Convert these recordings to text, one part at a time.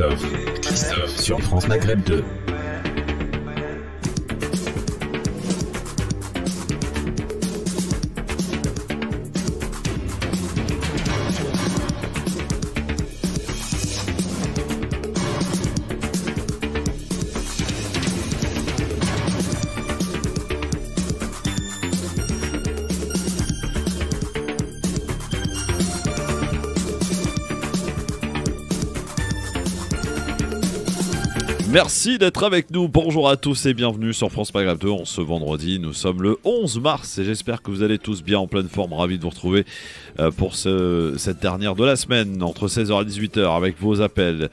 Christophe sur France Maghreb 2. Merci d'être avec nous, bonjour à tous et bienvenue sur France Maghreb 2 en ce vendredi, nous sommes le 11 mars et j'espère que vous allez tous bien en pleine forme, ravi de vous retrouver pour cette dernière de la semaine entre 16h et 18h avec vos appels,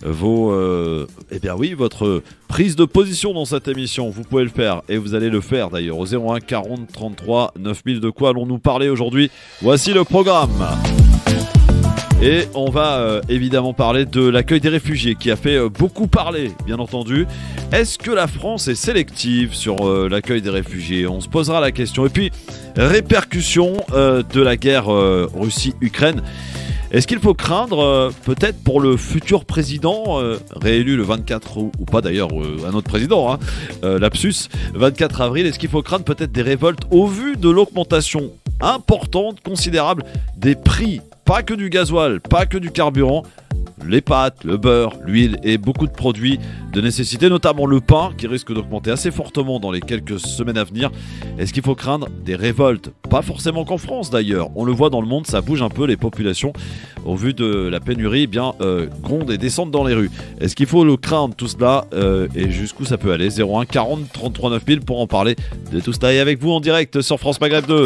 votre prise de position dans cette émission, vous pouvez le faire et vous allez le faire d'ailleurs au 01 40 33 9000. De quoi allons-nous parler aujourd'hui? Voici le programme. Et on va évidemment parler de l'accueil des réfugiés qui a fait beaucoup parler, bien entendu. Est-ce que la France est sélective sur l'accueil des réfugiés? On se posera la question. Et puis, répercussions de la guerre Russie-Ukraine. Est-ce qu'il faut craindre, peut-être pour le futur président, réélu le 24 ou pas d'ailleurs, un autre président, lapsus, 24 avril, est-ce qu'il faut craindre peut-être des révoltes au vu de l'augmentation importante, considérable des prix? Pas que du gasoil, pas que du carburant, les pâtes, le beurre, l'huile et beaucoup de produits de nécessité, notamment le pain qui risque d'augmenter assez fortement dans les quelques semaines à venir. Est-ce qu'il faut craindre des révoltes? Pas forcément qu'en France d'ailleurs, on le voit dans le monde, ça bouge un peu, les populations au vu de la pénurie grondent et descendent dans les rues. Est-ce qu'il faut le craindre tout cela et jusqu'où ça peut aller? 01 40 33 9000 pour en parler de tout cela et avec vous en direct sur France Maghreb 2.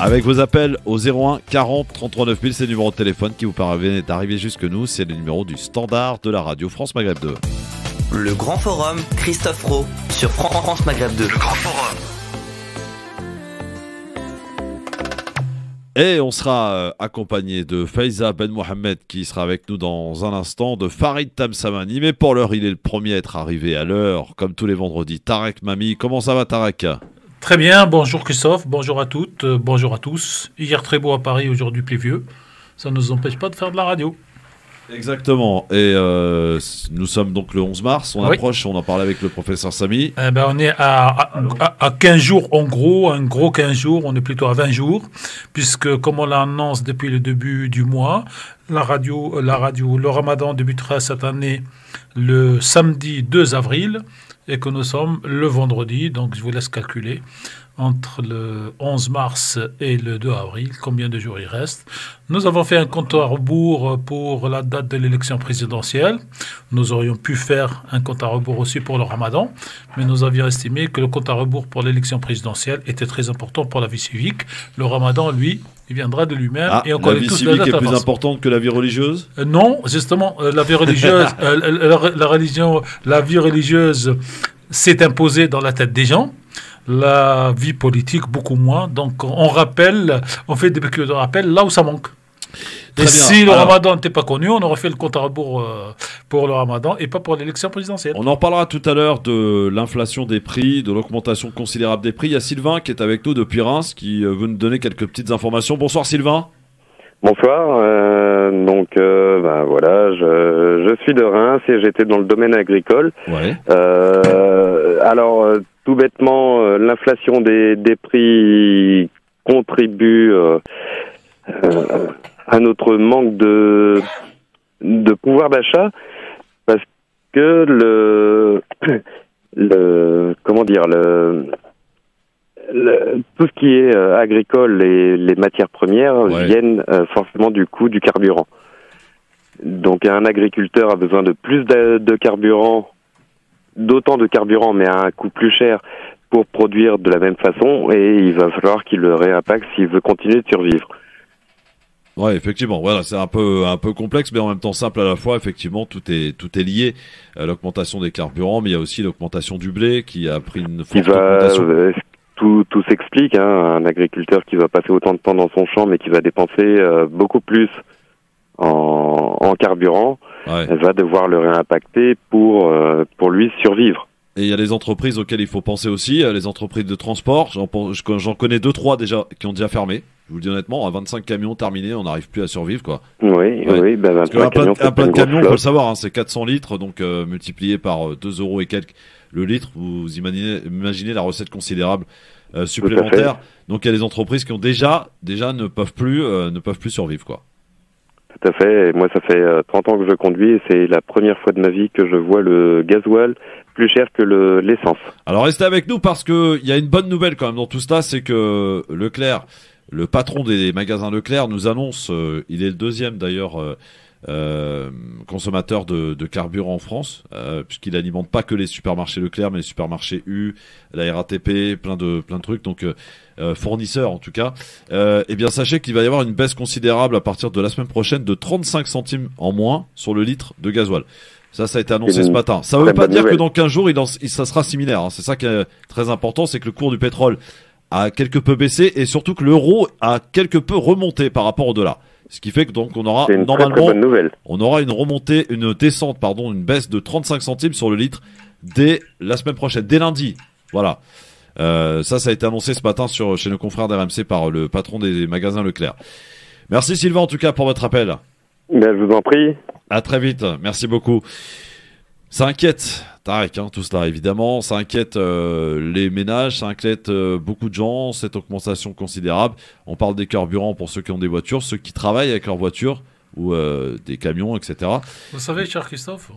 Avec vos appels au 01 40 33 9000, c'est le numéro de téléphone qui vous permet d'arriver jusque nous. C'est le numéro du standard de la radio France Maghreb 2. Le Grand Forum, Christophe Rowe sur France Maghreb 2. Le Grand Forum. Et on sera accompagné de Faiza Ben Mohamed qui sera avec nous dans un instant, de Farid Tamsamani. Mais pour l'heure, il est le premier à être arrivé à l'heure, comme tous les vendredis. Tarek Mami, comment ça va Tarek? Très bien, bonjour Christophe, bonjour à toutes, bonjour à tous. Hier très beau à Paris, aujourd'hui pluvieux. Ça ne nous empêche pas de faire de la radio. Exactement, et nous sommes donc le 11 mars, on approche, on en parlait avec le professeur Samy. On est à 15 jours en gros, un gros 15 jours, on est plutôt à 20 jours, puisque comme on l'annonce depuis le début du mois, le Ramadan débutera cette année le samedi 2 avril, et que nous sommes le vendredi, donc je vous laisse calculer, entre le 11 mars et le 2 avril, combien de jours il reste. Nous avons fait un compte à rebours pour la date de l'élection présidentielle. Nous aurions pu faire un compte à rebours aussi pour le Ramadan, mais nous avions estimé que le compte à rebours pour l'élection présidentielle était très important pour la vie civique. Le Ramadan, lui, il viendra de lui-même. Et on la vie civique est plus importante que la vie religieuse? Non, justement, la vie religieuse, la vie religieuse s'est imposée dans la tête des gens. La vie politique, beaucoup moins. Donc, on fait des piqûres de rappel là où ça manque. Et si le Ramadan n'était pas connu, on aurait fait le compte à rebours pour le Ramadan et pas pour l'élection présidentielle. On en parlera tout à l'heure de l'inflation des prix, de l'augmentation considérable des prix. Il y a Sylvain qui est avec nous depuis Reims, qui veut nous donner quelques petites informations. Bonsoir Sylvain. Bonsoir, voilà, je suis de Reims et j'étais dans le domaine agricole. Ouais. Tout bêtement, l'inflation des prix contribue à notre manque de pouvoir d'achat, parce que tout ce qui est agricole et les matières premières viennent forcément du coût du carburant. Donc un agriculteur a besoin de plus de carburant, d'autant de carburant, mais à un coût plus cher pour produire de la même façon, et il va falloir qu'il le réimpacte s'il veut continuer de survivre. Ouais, effectivement, voilà, c'est un peu complexe, mais en même temps simple à la fois. Effectivement, tout est lié à l'augmentation des carburants, mais il y a aussi l'augmentation du blé qui a pris une forte augmentation. Tout s'explique, hein. Un agriculteur qui va passer autant de temps dans son champ, mais qui va dépenser beaucoup plus en carburant, va devoir le réimpacter pour lui survivre. Et il y a les entreprises auxquelles il faut penser aussi, les entreprises de transport. J'en connais 2-3 déjà qui ont déjà fermé. Je vous le dis honnêtement, à 25 camions terminés, on n'arrive plus à survivre, quoi. Oui, Ouais. oui, ben Parce 25 camions, un plein de camions, faut flotte. le savoir, hein, c'est 400 litres, donc multiplié par 2 euros et quelques le litre, vous imaginez la recette considérable supplémentaire. Donc il y a des entreprises qui ont déjà ne peuvent plus survivre, quoi. Tout à fait. Et moi, ça fait 30 ans que je conduis et c'est la première fois de ma vie que je vois le gasoil plus cher que l'essence. Alors restez avec nous parce que il y a une bonne nouvelle quand même dans tout cela, c'est que Leclerc, le patron des magasins Leclerc, nous annonce, il est le deuxième d'ailleurs consommateur de carburant en France, puisqu'il alimente pas que les supermarchés Leclerc, mais les supermarchés U, la RATP, plein de trucs, donc fournisseurs en tout cas. Eh bien sachez qu'il va y avoir une baisse considérable à partir de la semaine prochaine de 35 centimes en moins sur le litre de gasoil. Ça a été annoncé ce matin. Ça ne veut pas dire que dans 15 jours, ça sera similaire, hein. C'est ça qui est très important, c'est que le cours du pétrole a quelque peu baissé et surtout que l'euro a quelque peu remonté par rapport au dollar. Ce qui fait que donc on aura normalement, très bonne nouvelle. On aura une baisse de 35 centimes sur le litre dès la semaine prochaine, dès lundi. Voilà. Ça a été annoncé ce matin chez nos confrères d'RMC par le patron des magasins Leclerc. Merci Sylvain en tout cas pour votre appel. Ben, je vous en prie. À très vite, merci beaucoup. Ça inquiète, Tarek, hein, tout cela évidemment, ça inquiète les ménages, ça inquiète beaucoup de gens, cette augmentation considérable. On parle des carburants pour ceux qui ont des voitures, ceux qui travaillent avec leur voiture ou des camions, etc. Vous savez, cher Christophe,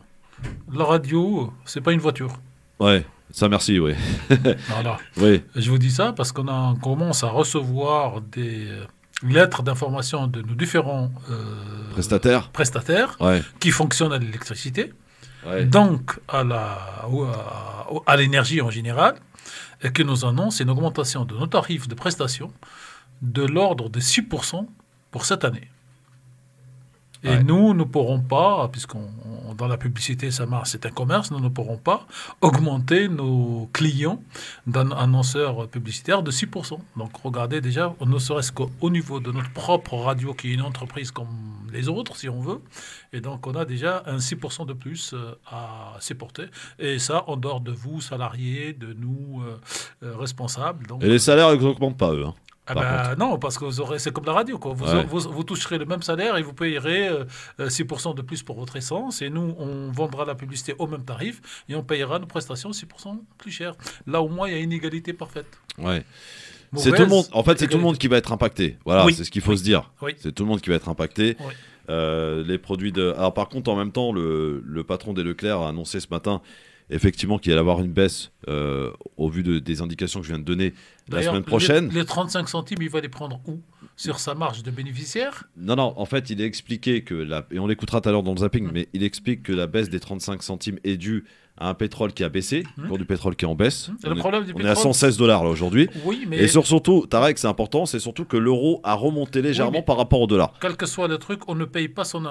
la radio, c'est pas une voiture. Ouais, ça merci, oui. Voilà. Oui. Je vous dis ça parce qu'on commence à recevoir des lettres d'information de nos différents prestataires Ouais. qui fonctionnent à l'électricité, Ouais. donc à l'énergie en général, et qui nous annoncent une augmentation de nos tarifs de prestation de l'ordre de 6% pour cette année. Et Ouais. nous ne pourrons pas, dans la publicité, ça marche, c'est un commerce, nous ne pourrons pas augmenter nos clients d'un annonceur publicitaire de 6%. Donc regardez déjà, ne serait-ce qu'au niveau de notre propre radio, qui est une entreprise comme les autres, si on veut, et donc on a déjà un 6% de plus à supporter. Et ça, en dehors de vous, salariés, de nous, responsables. Donc, Et les salaires, ils n'augmentent pas, eux. Hein. ah Par ben non, parce que c'est comme la radio, quoi. Ouais. Vous toucherez le même salaire et vous payerez 6% de plus pour votre essence. Et nous, on vendra la publicité au même tarif et on payera nos prestations 6% plus cher. Là, au moins, il y a une égalité parfaite. Ouais. Mauvaise C'est tout le monde. En fait, c'est égalité. tout le monde qui va être impacté. Voilà, Oui. c'est ce qu'il faut se dire. Oui. C'est tout le monde qui va être impacté. Oui. Les produits de. Alors par contre, en même temps, le patron des Leclerc a annoncé ce matin effectivement qu'il allait avoir une baisse au vu des indications que je viens de donner la D'ailleurs, semaine prochaine. Les 35 centimes, il va les prendre où? Sur sa marge de bénéficiaire? Non, en fait, il a expliqué et on l'écoutera tout à l'heure dans le zapping, mais il explique que la baisse des 35 centimes est due à un pétrole qui a baissé, le cours du pétrole qui est en baisse. Le problème du On est à pétrole, $116 là aujourd'hui. oui, mais Et surtout, Tarek, c'est important, c'est surtout que l'euro a remonté légèrement Oui, mais- par rapport au dollar. quel que soit le truc, on ne paye pas son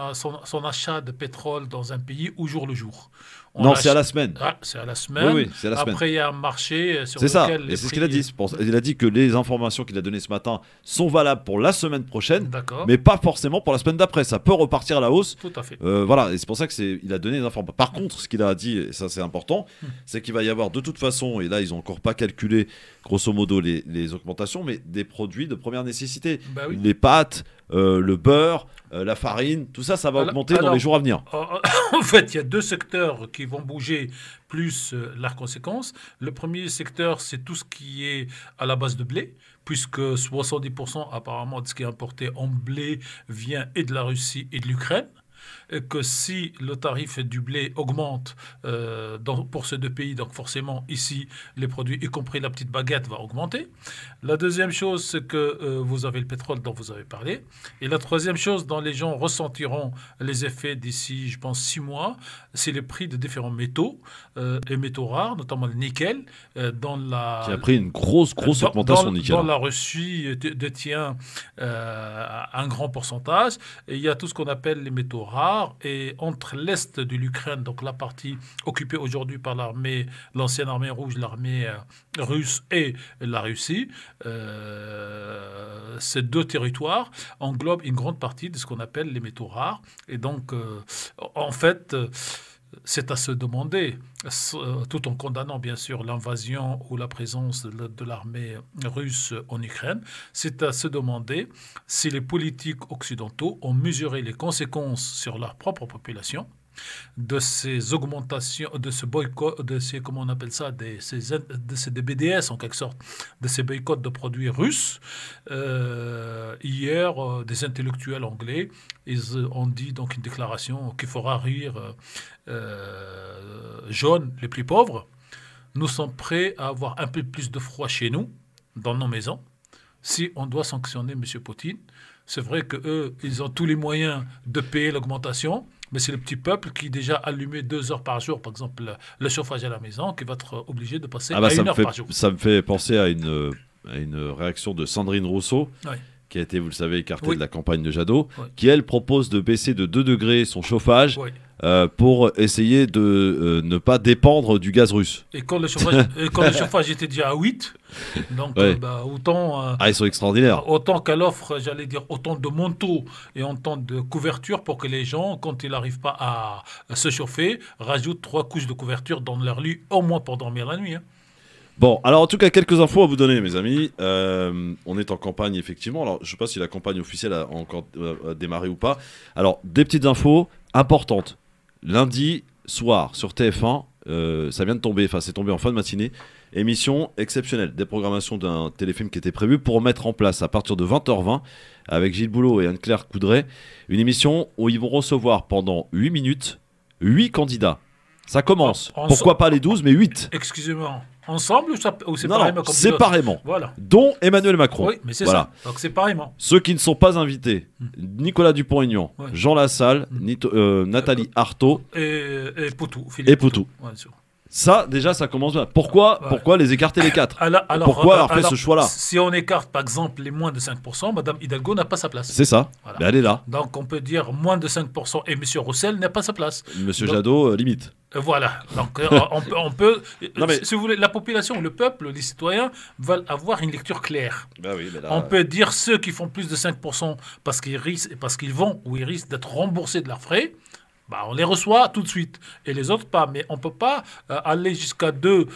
achat de pétrole dans un pays au jour le jour. On Non, achète- c'est à la semaine. Ah, c'est à la semaine. Oui, c'est à la semaine. Après, il y a un marché sur C'est ça, lequel et les c'est ce prix- qu'il a dit. Il a dit que les informations qu'il a données ce matin sont valables pour la semaine prochaine, D'accord. mais pas forcément pour la semaine d'après. Ça peut repartir à la hausse. Tout à fait. Voilà, et c'est pour ça il a donné des informations. Par contre, ce qu'il a dit, et ça c'est important, c'est qu'il va y avoir de toute façon, et là ils ont encore pas calculé grosso modo les augmentations, mais des produits de première nécessité. Bah oui. Les pâtes, le beurre, la farine, tout ça, ça va augmenter dans les jours à venir. En fait, il y a deux secteurs qui vont bouger plus la conséquence. Le premier secteur, c'est tout ce qui est à la base de blé, puisque 70% apparemment de ce qui est importé en blé vient et de la Russie et de l'Ukraine. Et que si le tarif du blé augmente pour ces deux pays, donc forcément ici, les produits, y compris la petite baguette, va augmenter. La deuxième chose, c'est que vous avez le pétrole dont vous avez parlé. Et la troisième chose dont les gens ressentiront les effets d'ici, je pense, 6 mois, c'est les prix de différents métaux, et métaux rares, notamment le nickel, dans la... Qui a pris une grosse augmentation de nickel. Dans la Russie détient un grand pourcentage. Et il y a tout ce qu'on appelle les métaux rares. Et entre l'est de l'Ukraine, donc la partie occupée aujourd'hui par l'ancienne armée rouge, l'armée russe et la Russie, ces deux territoires englobent une grande partie de ce qu'on appelle les métaux rares. Et donc, en fait... c'est à se demander, tout en condamnant bien sûr l'invasion ou la présence de l'armée russe en Ukraine, c'est à se demander si les politiques occidentaux ont mesuré les conséquences sur leur propre population de ces augmentations, de ce boycott, de ces, comment on appelle ça, des BDS en quelque sorte, de ces boycotts de produits russes. Hier, des intellectuels anglais, ils ont dit donc une déclaration qui fera rire jaunes, les plus pauvres. Nous sommes prêts à avoir un peu plus de froid chez nous, dans nos maisons, si on doit sanctionner M. Poutine. C'est vrai qu'eux, ils ont tous les moyens de payer l'augmentation, mais c'est le petit peuple qui déjà allumé 2 heures par jour, par exemple, le chauffage à la maison, qui va être obligé de passer à 1 heure par jour. Ça me fait penser à une réaction de Sandrine Rousseau, qui a été, vous le savez, écartée de la campagne de Jadot, qui, elle, propose de baisser de 2 degrés son chauffage pour essayer de ne pas dépendre du gaz russe. Et quand le chauffage était déjà à 8, donc autant... ils sont extraordinaires. Autant qu'elle offre, j'allais dire, autant de manteaux et autant de couverture pour que les gens, quand ils n'arrivent pas à se chauffer, rajoutent 3 couches de couverture dans leur lit, au moins pour dormir la nuit. Bon, alors en tout cas, quelques infos à vous donner, mes amis. On est en campagne, effectivement. Alors, je ne sais pas si la campagne officielle a encore démarré ou pas. Alors, des petites infos importantes. Lundi soir, sur TF1, ça vient de tomber, enfin, c'est tombé en fin de matinée. Émission exceptionnelle, déprogrammation d'un téléfilm qui était prévu pour mettre en place à partir de 20h20, avec Gilles Boulot et Anne-Claire Coudray, une émission où ils vont recevoir pendant 8 minutes 8 candidats. Ça commence. Pourquoi pas les 12, mais 8. Excusez-moi. Ensemble ou séparément? Non, séparément. Voilà. Dont Emmanuel Macron. Oui, mais c'est ça. Donc séparément. Ceux qui ne sont pas invités, Nicolas Dupont-Aignan, Jean Lassalle, Nathalie Arthaud et Poutou. Et Poutou. Ouais, ça, déjà, ça commence bien. Pourquoi les écarter les 4? Pourquoi avoir fait ce choix-là? Si on écarte, par exemple, les moins de 5%, Mme Hidalgo n'a pas sa place. C'est ça. Voilà. Ben, elle est là. Donc, on peut dire moins de 5% et M. Roussel n'a pas sa place. M. Jadot, limite. Voilà. Donc, on peut... Non, mais... Si vous voulez, la population, le peuple, les citoyens veulent avoir une lecture claire. Ben oui, mais là... On peut dire ceux qui font plus de 5% parce qu'ils vont ou ils risquent d'être remboursés de leurs frais. On les reçoit tout de suite et les autres pas. Mais on ne peut pas aller jusqu'à 2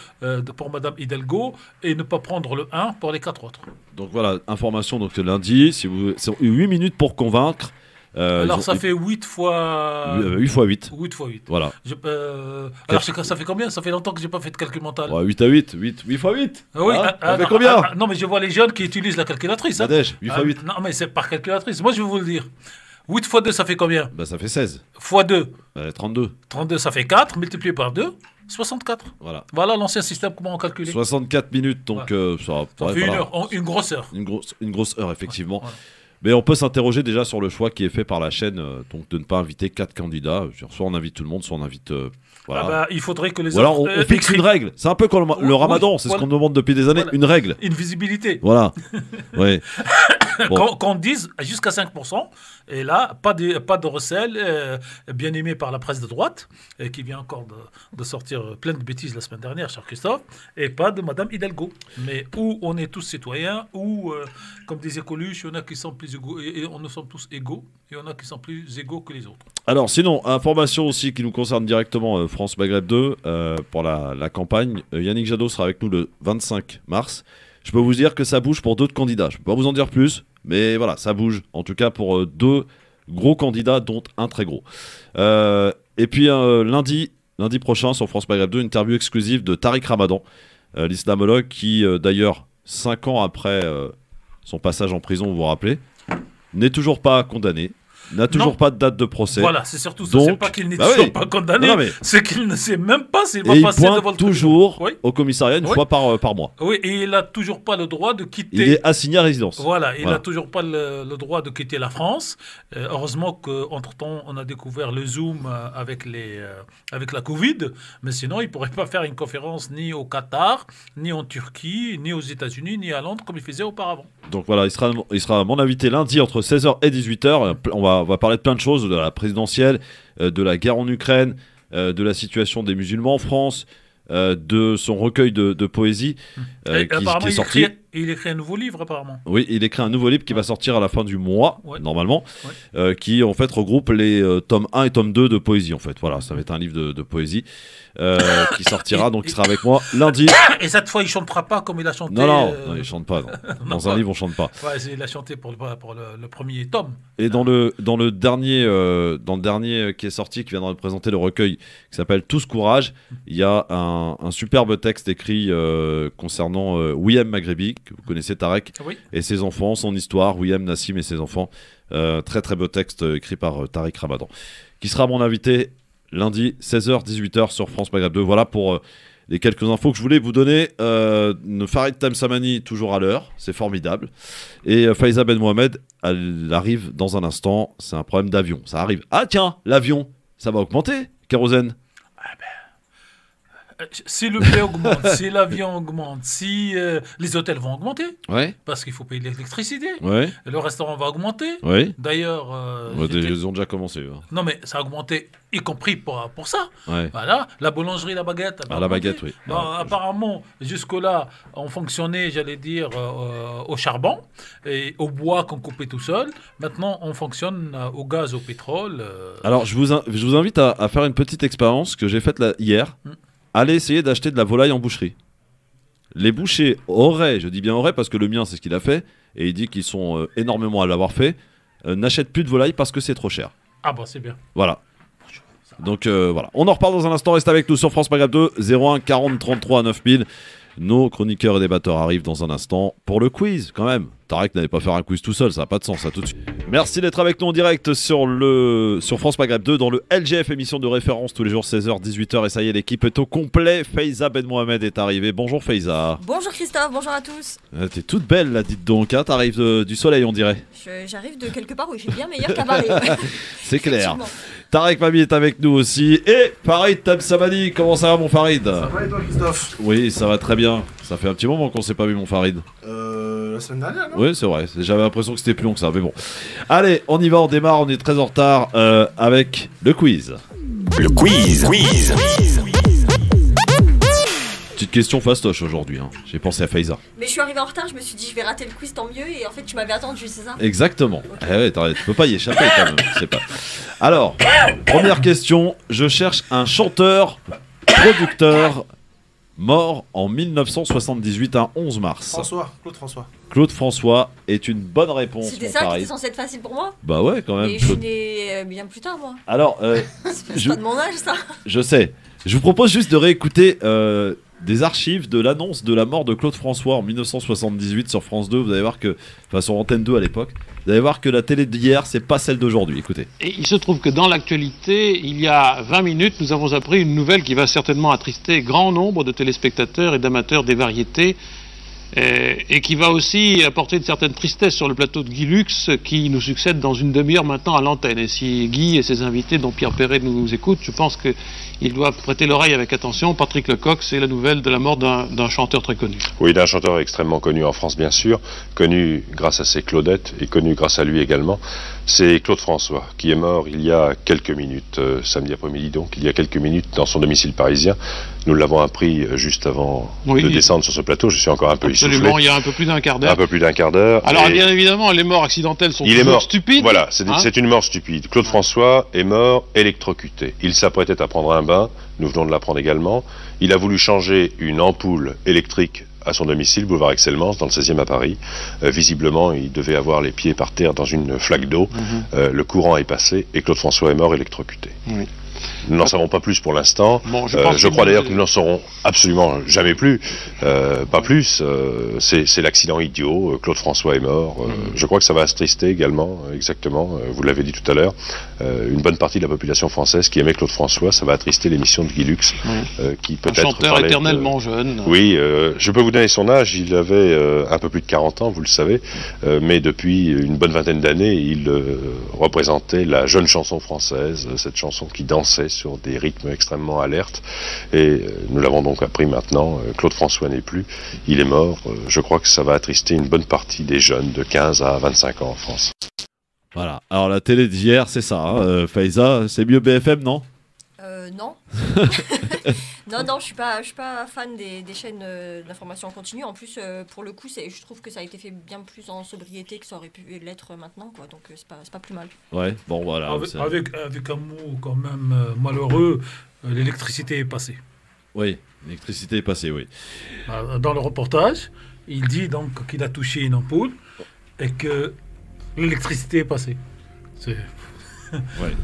pour Mme Hidalgo et ne pas prendre le 1 pour les 4 autres. Donc voilà, information donc lundi, c'est 8 minutes pour convaincre. Alors ça fait 8 fois... 8 fois 8. 8 fois 8. Voilà. Alors ça fait combien? Ça fait longtemps que je n'ai pas fait de calcul mental. 8 à 8, 8 fois 8. Oui, ça fait combien? Non, mais je vois les jeunes qui utilisent la calculatrice. Nadège, 8 fois 8. Non, mais c'est par calculatrice. Moi, je vais vous le dire. 8 fois 2, ça fait combien? Ça fait 16. Fois 2 32. 32, ça fait 4. Multiplié par 2, 64. Voilà l'ancien système, comment on calculait. 64 minutes, donc ça fait une grosse heure. Une grosse heure, effectivement. Mais on peut s'interroger déjà sur le choix qui est fait par la chaîne, donc de ne pas inviter 4 candidats. Soit on invite tout le monde, soit on invite... voilà. Il faudrait que les autres... Alors on fixe une règle. C'est un peu comme le ramadan, c'est ce qu'on demande depuis des années, une règle. Une visibilité. Voilà. Oui. Qu'on dise jusqu'à 5%, et là, pas de recel, bien aimé par la presse de droite, qui vient encore de sortir plein de bêtises la semaine dernière, cher Christophe, et pas de Mme Hidalgo. Mais où on est tous citoyens, où, comme disait Coluche, il y en a qui sont plus égaux, et nous sommes tous égaux, et il y en a qui sont plus égaux que les autres. Alors sinon, information aussi qui nous concerne directement, France Maghreb 2, pour la campagne, Yannick Jadot sera avec nous le 25 mars. Je peux vous dire que ça bouge pour d'autres candidats. Je ne peux pas vous en dire plus, mais voilà, ça bouge. En tout cas pour 2 gros candidats, dont un très gros. Et puis lundi prochain sur France Maghreb 2, une interview exclusive de Tariq Ramadan, l'islamologue qui, d'ailleurs, 5 ans après son passage en prison, vous vous rappelez, n'est toujours pas condamné. N'a toujours pas de date de procès. Voilà, c'est surtout ça. C'est pas qu'il n'est toujours pas condamné, c'est qu'il ne sait même pas s'il va passer devant le tribunal. Toujours au commissariat une fois par mois. Oui, et il n'a toujours pas le droit de quitter. Il est assigné à résidence. Voilà, il n'a toujours pas le droit de quitter la France. Heureusement qu'entre-temps, on a découvert le Zoom avec la Covid, mais sinon, il ne pourrait pas faire une conférence ni au Qatar, ni en Turquie, ni aux États-Unis, ni à Londres, comme il faisait auparavant. Donc voilà, il sera mon invité lundi entre 16h et 18h. On va parler de plein de choses, de la présidentielle, de la guerre en Ukraine, de la situation des musulmans en France, de son recueil de poésie qui est sorti. Et il écrit un nouveau livre apparemment. Oui, il écrit un nouveau livre qui va sortir à la fin du mois, normalement, qui en fait regroupe les tomes 1 et tome 2 de poésie en fait. Voilà, ça va être un livre de poésie qui sortira, donc il sera avec moi lundi. Et cette fois, il chantera pas comme il a chanté. Non, il chante pas. Non. Dans un livre, on chante pas. Ouais, il a chanté pour le premier tome. Et dans le dernier qui est sorti, qui viendra de présenter le recueil, qui s'appelle Tous Courage, il y a un superbe texte écrit concernant William Maghrebi, que vous connaissez, Tarek, et ses enfants, son histoire, William, Nassim et ses enfants. Très très beau texte écrit par Tariq Ramadan, qui sera mon invité lundi 16h-18h sur France Maghreb 2. Voilà pour les quelques infos que je voulais vous donner. Farid Tamsamani toujours à l'heure, c'est formidable. Et Faiza Ben Mohamed, elle arrive dans un instant. C'est un problème d'avion, ça arrive. Ah tiens, l'avion, ça va augmenter, kérosène. Si le blé augmente, si l'avion augmente, si les hôtels vont augmenter, parce qu'il faut payer l'électricité, le restaurant va augmenter. D'ailleurs, ils ont déjà commencé. Non, mais ça a augmenté, y compris pour ça. Voilà, la boulangerie, la baguette. La baguette, oui. Apparemment, jusque-là, on fonctionnait, j'allais dire, au charbon et au bois qu'on coupait tout seul. Maintenant, on fonctionne au gaz, au pétrole. Alors, je vous invite à faire une petite expérience que j'ai faite hier. Allez essayer d'acheter de la volaille en boucherie. Les bouchers auraient, je dis bien auraient parce que le mien c'est ce qu'il a fait, et il dit qu'ils sont énormément à l'avoir fait, n'achètent plus de volaille parce que c'est trop cher. Ah bah c'est bien. Voilà. Donc voilà, on en reparle dans un instant, reste avec nous sur France Maghreb 2, 01 40 33 9000. Nos chroniqueurs et débatteurs arrivent dans un instant pour le quiz quand même. Tarek n'allait pas faire un quiz tout seul, ça n'a pas de sens, ça tout de suite. Merci d'être avec nous en direct sur France Maghreb 2 dans le LGF, émission de référence tous les jours 16h, 18h. Et ça y est, l'équipe est au complet. Faiza Ben Mohamed est arrivée. Bonjour Faiza. Bonjour Christophe, bonjour à tous. T'es toute belle là, dites donc, hein, t'arrives du soleil on dirait. J'arrive de quelque part où il fait bien meilleur qu'à Paris. C'est clair. Tarek Mami est avec nous aussi. Et Farid Tamsamani, comment ça va mon Farid? Ça va et toi Christophe? Oui, ça va très bien. Ça fait un petit moment qu'on s'est pas vu mon Farid. La semaine dernière, non? Oui, c'est vrai. J'avais l'impression que c'était plus long que ça, mais bon. Allez, on y va, on démarre, on est très en retard avec le quiz. Le quiz. Petite question fastoche aujourd'hui, hein. J'ai pensé à Faiza. Mais je suis arrivé en retard, je me suis dit je vais rater le quiz, tant mieux, et en fait tu m'avais attendu, c'est ça? Exactement. Okay. Tu peux pas y échapper quand même, je sais pas. Alors, première question, je cherche un chanteur, producteur, mort en 1978, un 11 mars. Claude François. Claude François est une bonne réponse. C'était ça qui était censé être facile pour moi? Bah ouais, quand même. Mais je suis né bien plus tard, moi. Alors, c'est pas de mon âge, ça. Je sais. Je vous propose juste de réécouter des archives de l'annonce de la mort de Claude François en 1978 sur France 2. Vous allez voir que, enfin sur Antenne 2 à l'époque, vous allez voir que la télé d'hier, c'est pas celle d'aujourd'hui. Écoutez. Et il se trouve que dans l'actualité, il y a 20 minutes, nous avons appris une nouvelle qui va certainement attrister grand nombre de téléspectateurs et d'amateurs des variétés. Et qui va aussi apporter une certaine tristesse sur le plateau de Guy Lux qui nous succède dans une demi-heure maintenant à l'antenne. Et si Guy et ses invités, dont Pierre Perret, nous écoutent, je pense qu'ils doivent prêter l'oreille avec attention. Patrick Lecoq, c'est la nouvelle de la mort d'un chanteur très connu. Oui, d'un chanteur extrêmement connu en France, bien sûr, connu grâce à ses Claudettes et connu grâce à lui également. C'est Claude François qui est mort il y a quelques minutes, samedi après-midi donc, il y a quelques minutes dans son domicile parisien. Nous l'avons appris juste avant de descendre sur ce plateau, je suis encore un peu essoufflé. Absolument, il y a un peu plus d'un quart d'heure. Un peu plus d'un quart d'heure. Alors bien évidemment, les morts accidentelles sont toujours stupides. Voilà, c'est une mort stupide. Claude François est mort électrocuté. Il s'apprêtait à prendre un bain, nous venons de l'apprendre également. Il a voulu changer une ampoule électrique à son domicile, boulevard Excellence, dans le 16e à Paris. Visiblement, il devait avoir les pieds par terre dans une flaque d'eau. Le courant est passé et Claude François est mort électrocuté. Oui. Nous n'en savons pas plus pour l'instant. Bon, je crois d'ailleurs que nous n'en saurons absolument jamais plus. Pas plus. C'est l'accident idiot. Claude François est mort. Je crois que ça va attrister également, exactement, vous l'avez dit tout à l'heure, une bonne partie de la population française qui aimait Claude François. Ça va attrister l'émission de Guy Lux, qui peut-être... Un chanteur éternellement jeune. Oui, je peux vous donner son âge. Il avait un peu plus de 40 ans, vous le savez. Mais depuis une bonne vingtaine d'années, il représentait la jeune chanson française, cette chanson qui dansait sur des rythmes extrêmement alertes et nous l'avons donc appris maintenant, Claude François n'est plus, il est mort. Je crois que ça va attrister une bonne partie des jeunes de 15 à 25 ans en France. Voilà, alors la télé d'hier c'est ça, hein. Faiza, c'est mieux BFM non? Non. Non, je suis pas fan des chaînes d'information en continu. En plus, pour le coup, je trouve que ça a été fait bien plus en sobriété que ça aurait pu l'être maintenant, quoi. Donc c'est pas plus mal. Ouais, bon voilà. Avec un mot quand même malheureux, l'électricité est passée. Oui, l'électricité est passée, oui. Dans le reportage, il dit donc qu'il a touché une ampoule et que l'électricité est passée.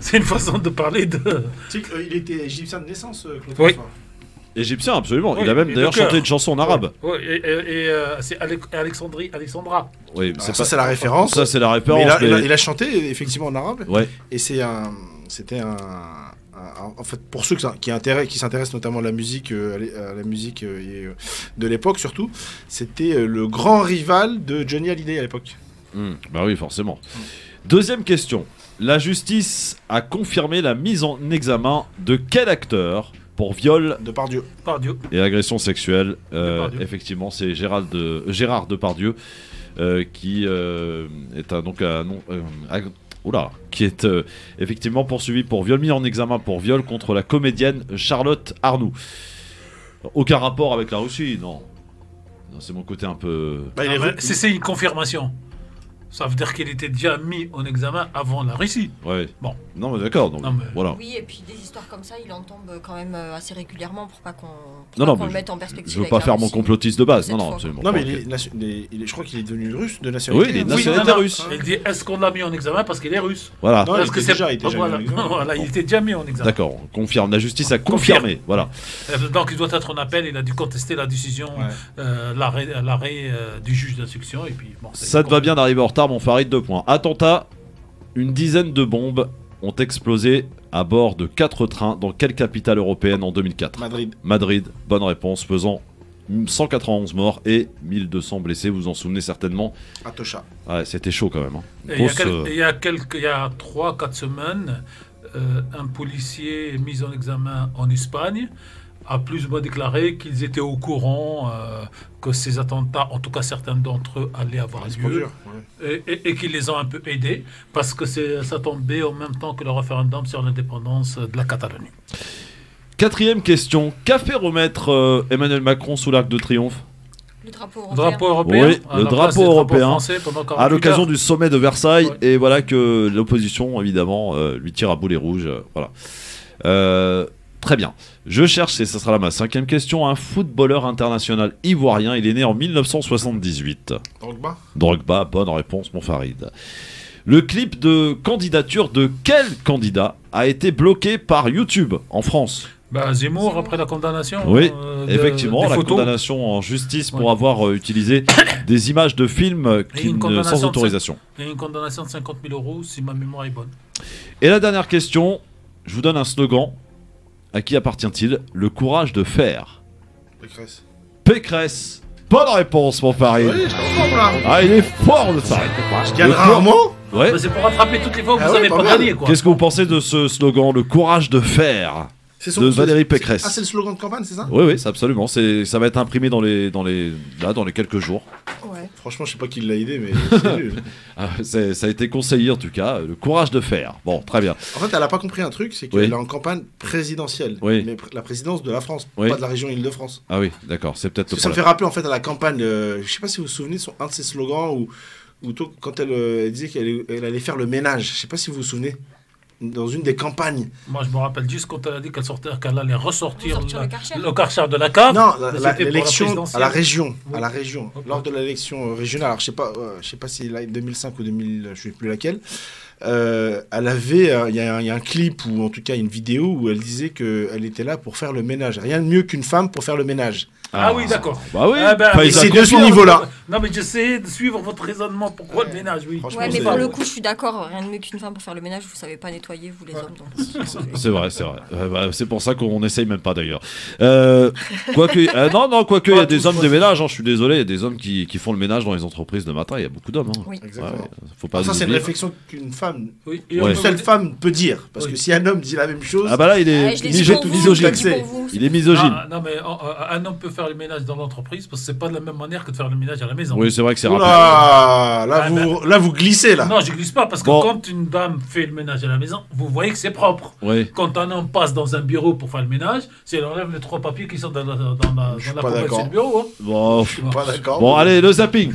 C'est une façon de parler de... Tu sais qu'il était égyptien de naissance, Claude Oui. François. Égyptien, absolument. Oui, il a même d'ailleurs chanté une chanson en arabe. Oui, et c'est Alexandra. Oui, ça c'est la référence. Ça c'est la référence. Mais il a chanté effectivement en arabe. Ouais. Et c'était en fait, pour ceux qui s'intéressent notamment à la musique, de l'époque surtout, c'était le grand rival de Johnny Hallyday à l'époque. Bah oui, forcément. Deuxième question. La justice a confirmé la mise en examen de quel acteur pour viol Depardieu et agression sexuelle. Effectivement, c'est Gérard Depardieu qui est qui est effectivement poursuivi pour viol, mis en examen pour viol contre la comédienne Charlotte Arnoux. Aucun rapport avec la Russie, non. C'est mon côté un peu... C'est une confirmation. Ça veut dire qu'il était déjà mis en examen avant la Russie. Ouais. Bon. Non, mais d'accord. Voilà. Oui, et puis des histoires comme ça, il en tombe quand même assez régulièrement pour pas qu'on le mette en perspective. Je veux pas faire mon complotiste de base. Non, absolument. Non, mais je crois qu'il est devenu russe de nationalité. Oui, il est de nationalité russe. Il dit est-ce qu'on l'a mis en examen parce qu'il est russe? Voilà. Non, il était déjà mis en examen. D'accord, on confirme. La justice a confirmé. Voilà. Donc il doit être en appel. Il a dû contester la décision, l'arrêt du juge d'instruction. Et puis bon. Ça te va bien d'arriver en retard, mon Farid, 2 points. Attentat, une dizaine de bombes ont explosé à bord de 4 trains dans quelle capitale européenne en 2004? Madrid, bonne réponse, faisant 191 morts et 1200 blessés, vous vous en souvenez certainement. Atocha. Ouais, c'était chaud quand même. Il y a 3-4 semaines, un policier mis en examen en Espagne a plus ou moins déclaré qu'ils étaient au courant que ces attentats, en tout cas certains d'entre eux, allaient avoir lieu, et qu'ils les ont un peu aidés, parce que ça tombait en même temps que le référendum sur l'indépendance de la Catalogne. 4e question. Qu'a fait remettre Emmanuel Macron sous l'Arc de Triomphe? Le drapeau européen. Oui, le drapeau européen, à l'occasion du sommet de Versailles, ouais. Et voilà que l'opposition, évidemment, lui tire à boulet rouge. Voilà. Très bien. Je cherche, et ça sera là ma 5e question, un footballeur international ivoirien. Il est né en 1978. Drogba, bonne réponse, mon Farid. Le clip de candidature de quel candidat a été bloqué par YouTube en France? Zemmour, après la condamnation. Oui, effectivement, la condamnation en justice pour avoir utilisé des images de films sans autorisation. Et une condamnation de 50 000 €, si ma mémoire est bonne. Et la dernière question, je vous donne un slogan. À qui appartient-il? Le courage de faire. Pécresse. Bonne réponse, mon Farid. Oui, je suis en forme là. Ah, il est fort de ça. Je gagne rarement. Ouais. C'est pour rattraper toutes les fois où vous n'avez pas gagné. Qu'est-ce que vous pensez de ce slogan, le courage de faire, de Valérie Pécresse? Ah, c'est le slogan de campagne, c'est ça? Oui, absolument. Ça va être imprimé dans les quelques jours. Ouais. Franchement, je sais pas qui l'a aidé, mais c'est nul. Ça a été conseillé en tout cas, le courage de faire. Bon, très bien. En fait, elle a pas compris un truc, c'est qu'elle est en campagne présidentielle, mais la présidence de la France, pas de la région Île-de-France. Ah oui, d'accord, c'est peut-être. Ça me fait rappeler en fait à la campagne. Je sais pas si vous vous souvenez de un de ses slogans où quand elle disait qu'elle allait faire le ménage. Je sais pas si vous vous souvenez. Dans une des campagnes. Moi, je me rappelle juste quand elle a dit qu'elle allait ressortir le Karcher de la cave. Non, l'élection à la région. Oui. À la région. Okay. Lors de l'élection régionale. Alors, je sais pas si 2005 ou 2000, je sais plus laquelle. Elle avait, il y a un clip ou en tout cas une vidéo où elle disait qu'elle était là pour faire le ménage. Rien de mieux qu'une femme pour faire le ménage. Ah oui, d'accord. Bah oui. C'est de ce niveau-là. Non, mais j'essaie de suivre votre raisonnement. Pourquoi le ménage, oui. Ouais, mais pour le coup, je suis d'accord. Rien de mieux qu'une femme pour faire le ménage. Vous savez pas nettoyer, vous les hommes. C'est vrai. C'est pour ça qu'on n'essaye même pas d'ailleurs. Quoique, il y a des hommes de ménage. Je suis désolé, il y a des hommes qui font le ménage dans les entreprises de matin. Il y a beaucoup d'hommes. Oui, exactement. Faut pas. Ça, c'est une réflexion qu'une femme femme. Oui, Une seule femme peut dire. Parce que si un homme dit la même chose. Ah bah là, il est misogyne. Il est misogyne. Non, mais un homme peut faire le ménage dans l'entreprise parce que c'est pas de la même manière que de faire le ménage à la maison. Oui, c'est vrai que c'est rapide. Là, vous glissez, là. Non, je glisse pas parce que quand une dame fait le ménage à la maison, vous voyez que c'est propre. Oui. Quand un homme passe dans un bureau pour faire le ménage, c'est elle enlève les 3 papiers qui sont dans la poubelle du bureau. Hein. Bon, je suis pas d'accord. Bon, allez, le zapping.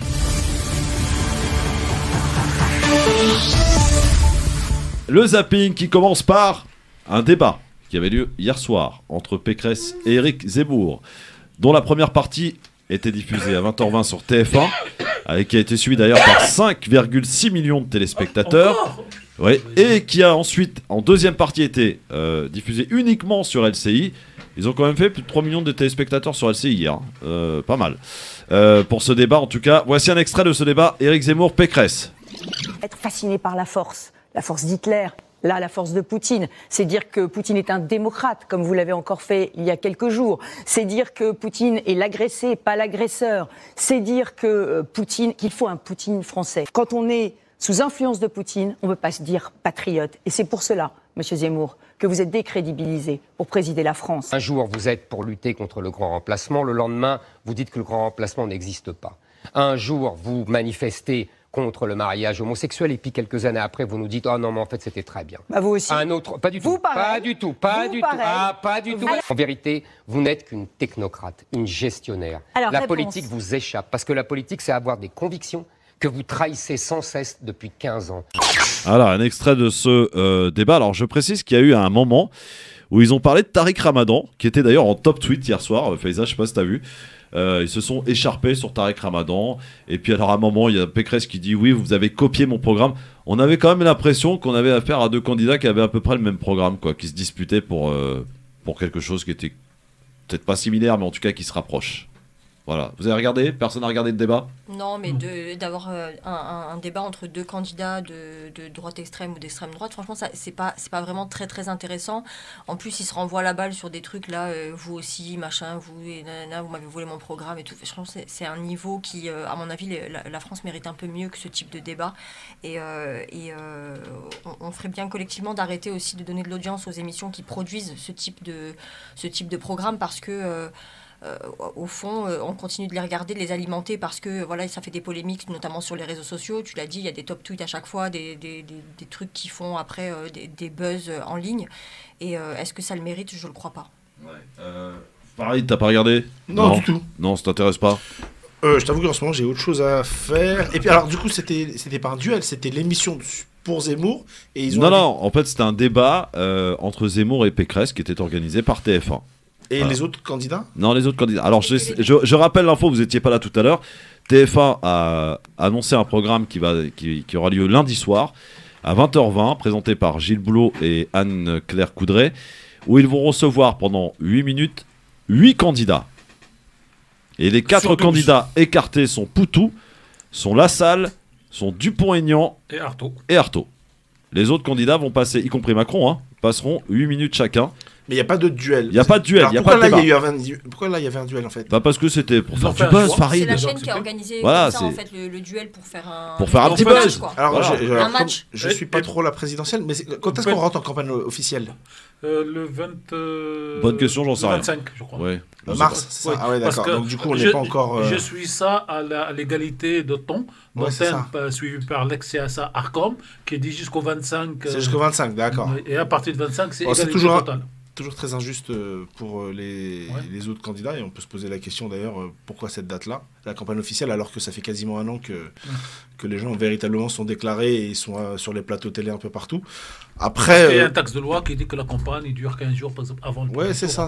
Le zapping qui commence par un débat qui avait lieu hier soir entre Pécresse et Éric Zemmour, dont la première partie était diffusée à 20h20 sur TF1, qui a été suivie d'ailleurs par 5,6 millions de téléspectateurs. Oui, et qui a ensuite, en deuxième partie, été diffusée uniquement sur LCI. Ils ont quand même fait plus de 3 millions de téléspectateurs sur LCI hier. Pas mal. Pour ce débat, en tout cas, voici un extrait de ce débat. Éric Zemmour, Pécresse. Être fasciné par la force d'Hitler, là, la force de Poutine, c'est dire que Poutine est un démocrate, comme vous l'avez encore fait il y a quelques jours. C'est dire que Poutine est l'agressé, pas l'agresseur. C'est dire que qu'il faut un Poutine français. Quand on est sous influence de Poutine, on ne peut pas se dire patriote. Et c'est pour cela, Monsieur Zemmour, que vous êtes décrédibilisé pour présider la France. Un jour, vous êtes pour lutter contre le grand remplacement. Le lendemain, vous dites que le grand remplacement n'existe pas. Un jour, vous manifestez contre le mariage homosexuel et puis quelques années après, vous nous dites « Oh non, mais en fait, c'était très bien ». Bah vous aussi. Un autre, pas du tout. Vous pareil. Pas du tout, pas du tout. Ah, pas du tout. En vérité, vous n'êtes qu'une technocrate, une gestionnaire. Alors, la politique vous échappe parce que la politique, c'est avoir des convictions que vous trahissez sans cesse depuis 15 ans. Alors, un extrait de ce débat. Alors, je précise qu'il y a eu un moment où ils ont parlé de Tariq Ramadan, qui était d'ailleurs en top tweet hier soir. Faiza, je sais pas si t'as vu. Ils se sont écharpés sur Tariq Ramadan. Et puis, alors, à un moment, il y a Pécresse qui dit « Oui, vous avez copié mon programme ». On avait quand même l'impression qu'on avait affaire à deux candidats qui avaient à peu près le même programme, quoi, qui se disputaient pour quelque chose qui était peut-être pas similaire, mais en tout cas qui se rapproche. Voilà. Vous avez regardé? Personne n'a regardé le débat? Non, mais d'avoir un débat entre deux candidats de droite extrême ou d'extrême droite, franchement, c'est pas vraiment très très intéressant. En plus, ils se renvoient la balle sur des trucs là, vous aussi, machin, vous et nanana, vous m'avez volé mon programme et tout. Franchement, c'est un niveau qui, à mon avis, la France mérite un peu mieux que ce type de débat. Et on ferait bien collectivement d'arrêter aussi de donner de l'audience aux émissions qui produisent ce type de programme parce que au fond, on continue de les regarder, de les alimenter parce que voilà, ça fait des polémiques, notamment sur les réseaux sociaux. Tu l'as dit, il y a des top tweets à chaque fois, des trucs qui font après des buzz en ligne. Et est-ce que ça le mérite? Je le crois pas. Ouais. Pareil, t'as pas regardé? Non, du tout. Non, ça t'intéresse pas? Je t'avoue qu'en ce moment, j'ai autre chose à faire. Et puis, alors, du coup, c'était pas un duel, c'était l'émission pour Zemmour. Et ils ont non, en fait, c'était un débat entre Zemmour et Pécresse qui était organisé par TF1. Et voilà. Les autres candidats? Non, les autres candidats. Alors, je rappelle l'info, vous n'étiez pas là tout à l'heure. TF1 a annoncé un programme qui aura lieu lundi soir à 20h20, présenté par Gilles Boulot et Anne-Claire Coudray, où ils vont recevoir pendant 8 minutes 8 candidats. Et les 4 candidats écartés sont Poutou, sont Lassalle, sont Dupont-Aignan et Artaud. Les autres candidats vont passer, y compris Macron, passeront 8 minutes chacun. Mais il n'y a pas de duel. Il n'y a pas de duel, il n'y a pas de débat. Pourquoi là il y avait un duel en fait? Parce que c'était pour faire du buzz, Farid. C'est la chaîne qui a organisé voilà, ça, en fait, le duel pour faire un petit buzz. Quoi. Alors, un match. Je suis pas trop la présidentielle, mais quand est-ce qu'on rentre en campagne officielle? Le 20... Bonne question, j'en sais rien. 25, je crois. Ouais. Mars, c'est ça. Oui, ah ouais, d'accord. Donc du coup, on n'est pas encore... Je suis ça à l'égalité de ton, suivi par l'ex-CSA Arcom, qui dit jusqu'au 25... C'est jusqu'au 25, d'accord. Et à partir de 25, c'est égalité totale. Toujours très injuste pour les autres candidats, et on peut se poser la question d'ailleurs, pourquoi cette date-là, la campagne officielle, alors que ça fait quasiment un an que les gens véritablement sont déclarés et ils sont sur les plateaux télé un peu partout. Après, il y a un texte de loi qui dit que la campagne dure 15 jours par exemple, avant le ouais, c'est ça.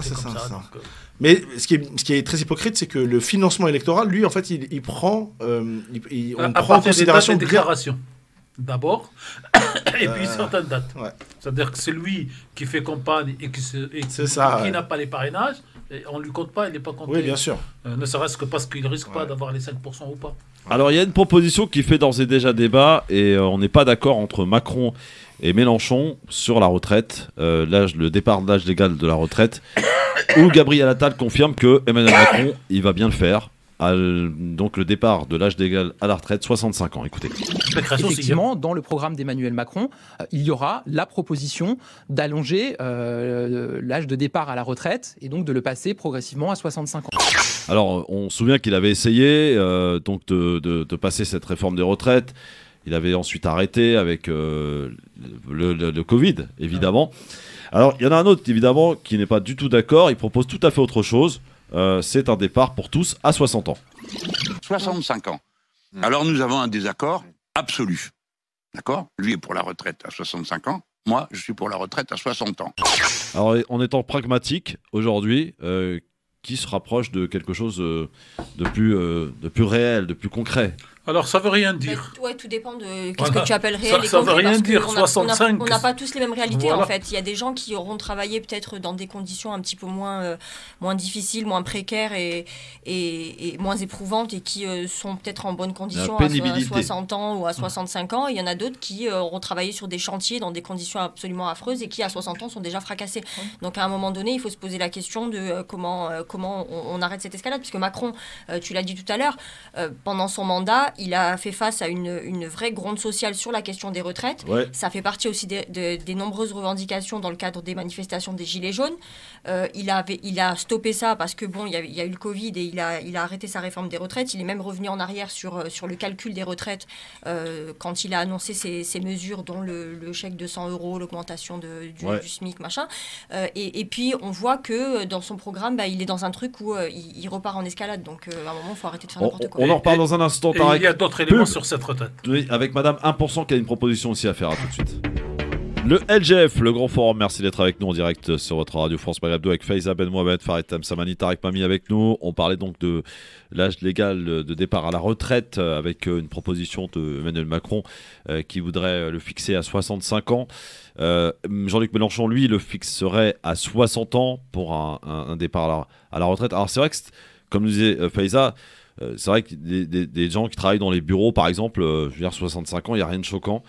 Mais ce qui est très hypocrite, c'est que le financement électoral, lui, en fait, on prend en considération des déclarations. D'abord, et puis certaines dates. Ouais. C'est-à-dire que c'est lui qui fait campagne et qui n'a pas les parrainages, et on ne lui compte pas, il n'est pas compté. Oui, bien sûr. Ne serait-ce que parce qu'il ne risque pas d'avoir les 5% ou pas. Alors, il y a une proposition qui fait d'ores et déjà débat, et on n'est pas d'accord entre Macron et Mélenchon sur la retraite, le départ de l'âge légal de la retraite, où Gabriel Attal confirme que Emmanuel Macron, il va bien le faire. donc le départ de l'âge légal à la retraite, 65 ans. Écoutez. Effectivement, dans le programme d'Emmanuel Macron, il y aura la proposition d'allonger l'âge de départ à la retraite et donc de le passer progressivement à 65 ans. Alors, on se souvient qu'il avait essayé donc de passer cette réforme des retraites. Il avait ensuite arrêté avec le Covid, évidemment. Alors, il y en a un autre, évidemment, qui n'est pas du tout d'accord. Il propose tout à fait autre chose. C'est un départ pour tous à 60 ans. 65 ans. Alors nous avons un désaccord absolu. D'accord ? Lui est pour la retraite à 65 ans. Moi, je suis pour la retraite à 60 ans. Alors, en étant pragmatique, aujourd'hui, qui se rapproche de quelque chose de plus réel, de plus concret ? Alors, ça veut rien dire. Ouais, tout dépend de qu'est-ce que tu appelles réel et ça concret. Ça veut rien dire. 65. On n'a pas tous les mêmes réalités, voilà. en fait. Il y a des gens qui auront travaillé peut-être dans des conditions un petit peu moins difficiles, moins précaires et moins éprouvantes et qui sont peut-être en bonne condition à 60 ans ou à 65 ans. Et il y en a d'autres qui auront travaillé sur des chantiers dans des conditions absolument affreuses et qui, à 60 ans, sont déjà fracassés. Donc, à un moment donné, il faut se poser la question de comment on arrête cette escalade. Puisque Macron, tu l'as dit tout à l'heure, pendant son mandat, il a fait face à une vraie gronde sociale sur la question des retraites. Ouais. Ça fait partie aussi des nombreuses revendications dans le cadre des manifestations des Gilets jaunes. Il a stoppé ça parce que bon, il y a eu le Covid et il a arrêté sa réforme des retraites. Il est même revenu en arrière sur le calcul des retraites quand il a annoncé ces mesures, dont le chèque de 100 €, l'augmentation du SMIC, machin. Et puis, on voit que dans son programme, il est dans un truc où il repart en escalade. Donc, à un moment, il faut arrêter de faire n'importe quoi. On en reparle dans un instant, Tarek. Il y a d'autres éléments sur cette retraite. Oui, avec Madame 1% qui a une proposition aussi à faire. À tout de suite. Le LGF, le grand forum, merci d'être avec nous en direct sur votre radio France Maghreb 2 avec Faiza Ben Mohamed, Farid Tamsamani, Tarek Mami avec nous. On parlait donc de l'âge légal de départ à la retraite avec une proposition de Emmanuel Macron qui voudrait le fixer à 65 ans. Jean-Luc Mélenchon, lui, le fixerait à 60 ans pour un départ à la retraite. Alors c'est vrai que, comme nous disait Faiza, c'est vrai que des gens qui travaillent dans les bureaux, par exemple, je veux dire 65 ans, il n'y a rien de choquant.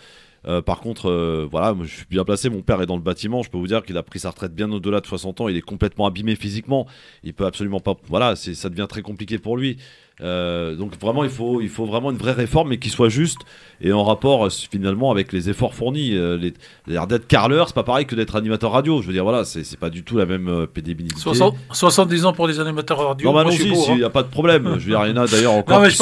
Par contre, voilà, moi, je suis bien placé, mon père est dans le bâtiment, je peux vous dire qu'il a pris sa retraite bien au-delà de 60 ans, il est complètement abîmé physiquement, il peut absolument pas, voilà, ça devient très compliqué pour lui. Donc vraiment, il faut vraiment une vraie réforme, mais qui soit juste et en rapport finalement avec les efforts fournis. D'être carleur, c'est pas pareil que d'être animateur radio. Je veux dire, voilà, c'est pas du tout la même pénibilité. 70 ans pour les animateurs radio. Non, il n'y a pas de problème. Je veux dire, il y en a d'ailleurs encore. Non, mais je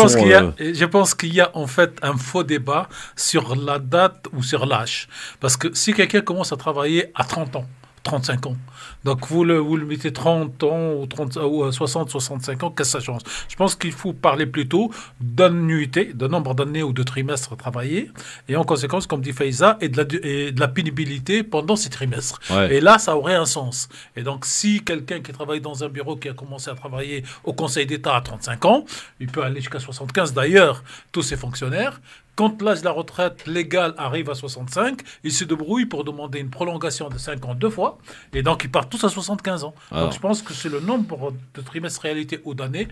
pense qu'il y a en fait un faux débat sur la date ou sur l'âge. Parce que si quelqu'un commence à travailler à 30 ans, 35 ans. Donc vous le mettez 30 ans ou 60, 65 ans, qu'est-ce que ça change ? Je pense qu'il faut parler plutôt d'annuité, de nombre d'années ou de trimestres travaillés, et en conséquence, comme dit Faiza, et de la pénibilité pendant ces trimestres. Ouais. Et là, ça aurait un sens. Et donc, si quelqu'un qui travaille dans un bureau qui a commencé à travailler au Conseil d'État à 35 ans, il peut aller jusqu'à 75 d'ailleurs, tous ces fonctionnaires. Quand l'âge de la retraite légale arrive à 65, ils se débrouillent pour demander une prolongation de 5 ans 2 fois, et donc ils partent tous à 75 ans. Alors. Donc je pense que c'est le nombre de trimestres réalité ou d'années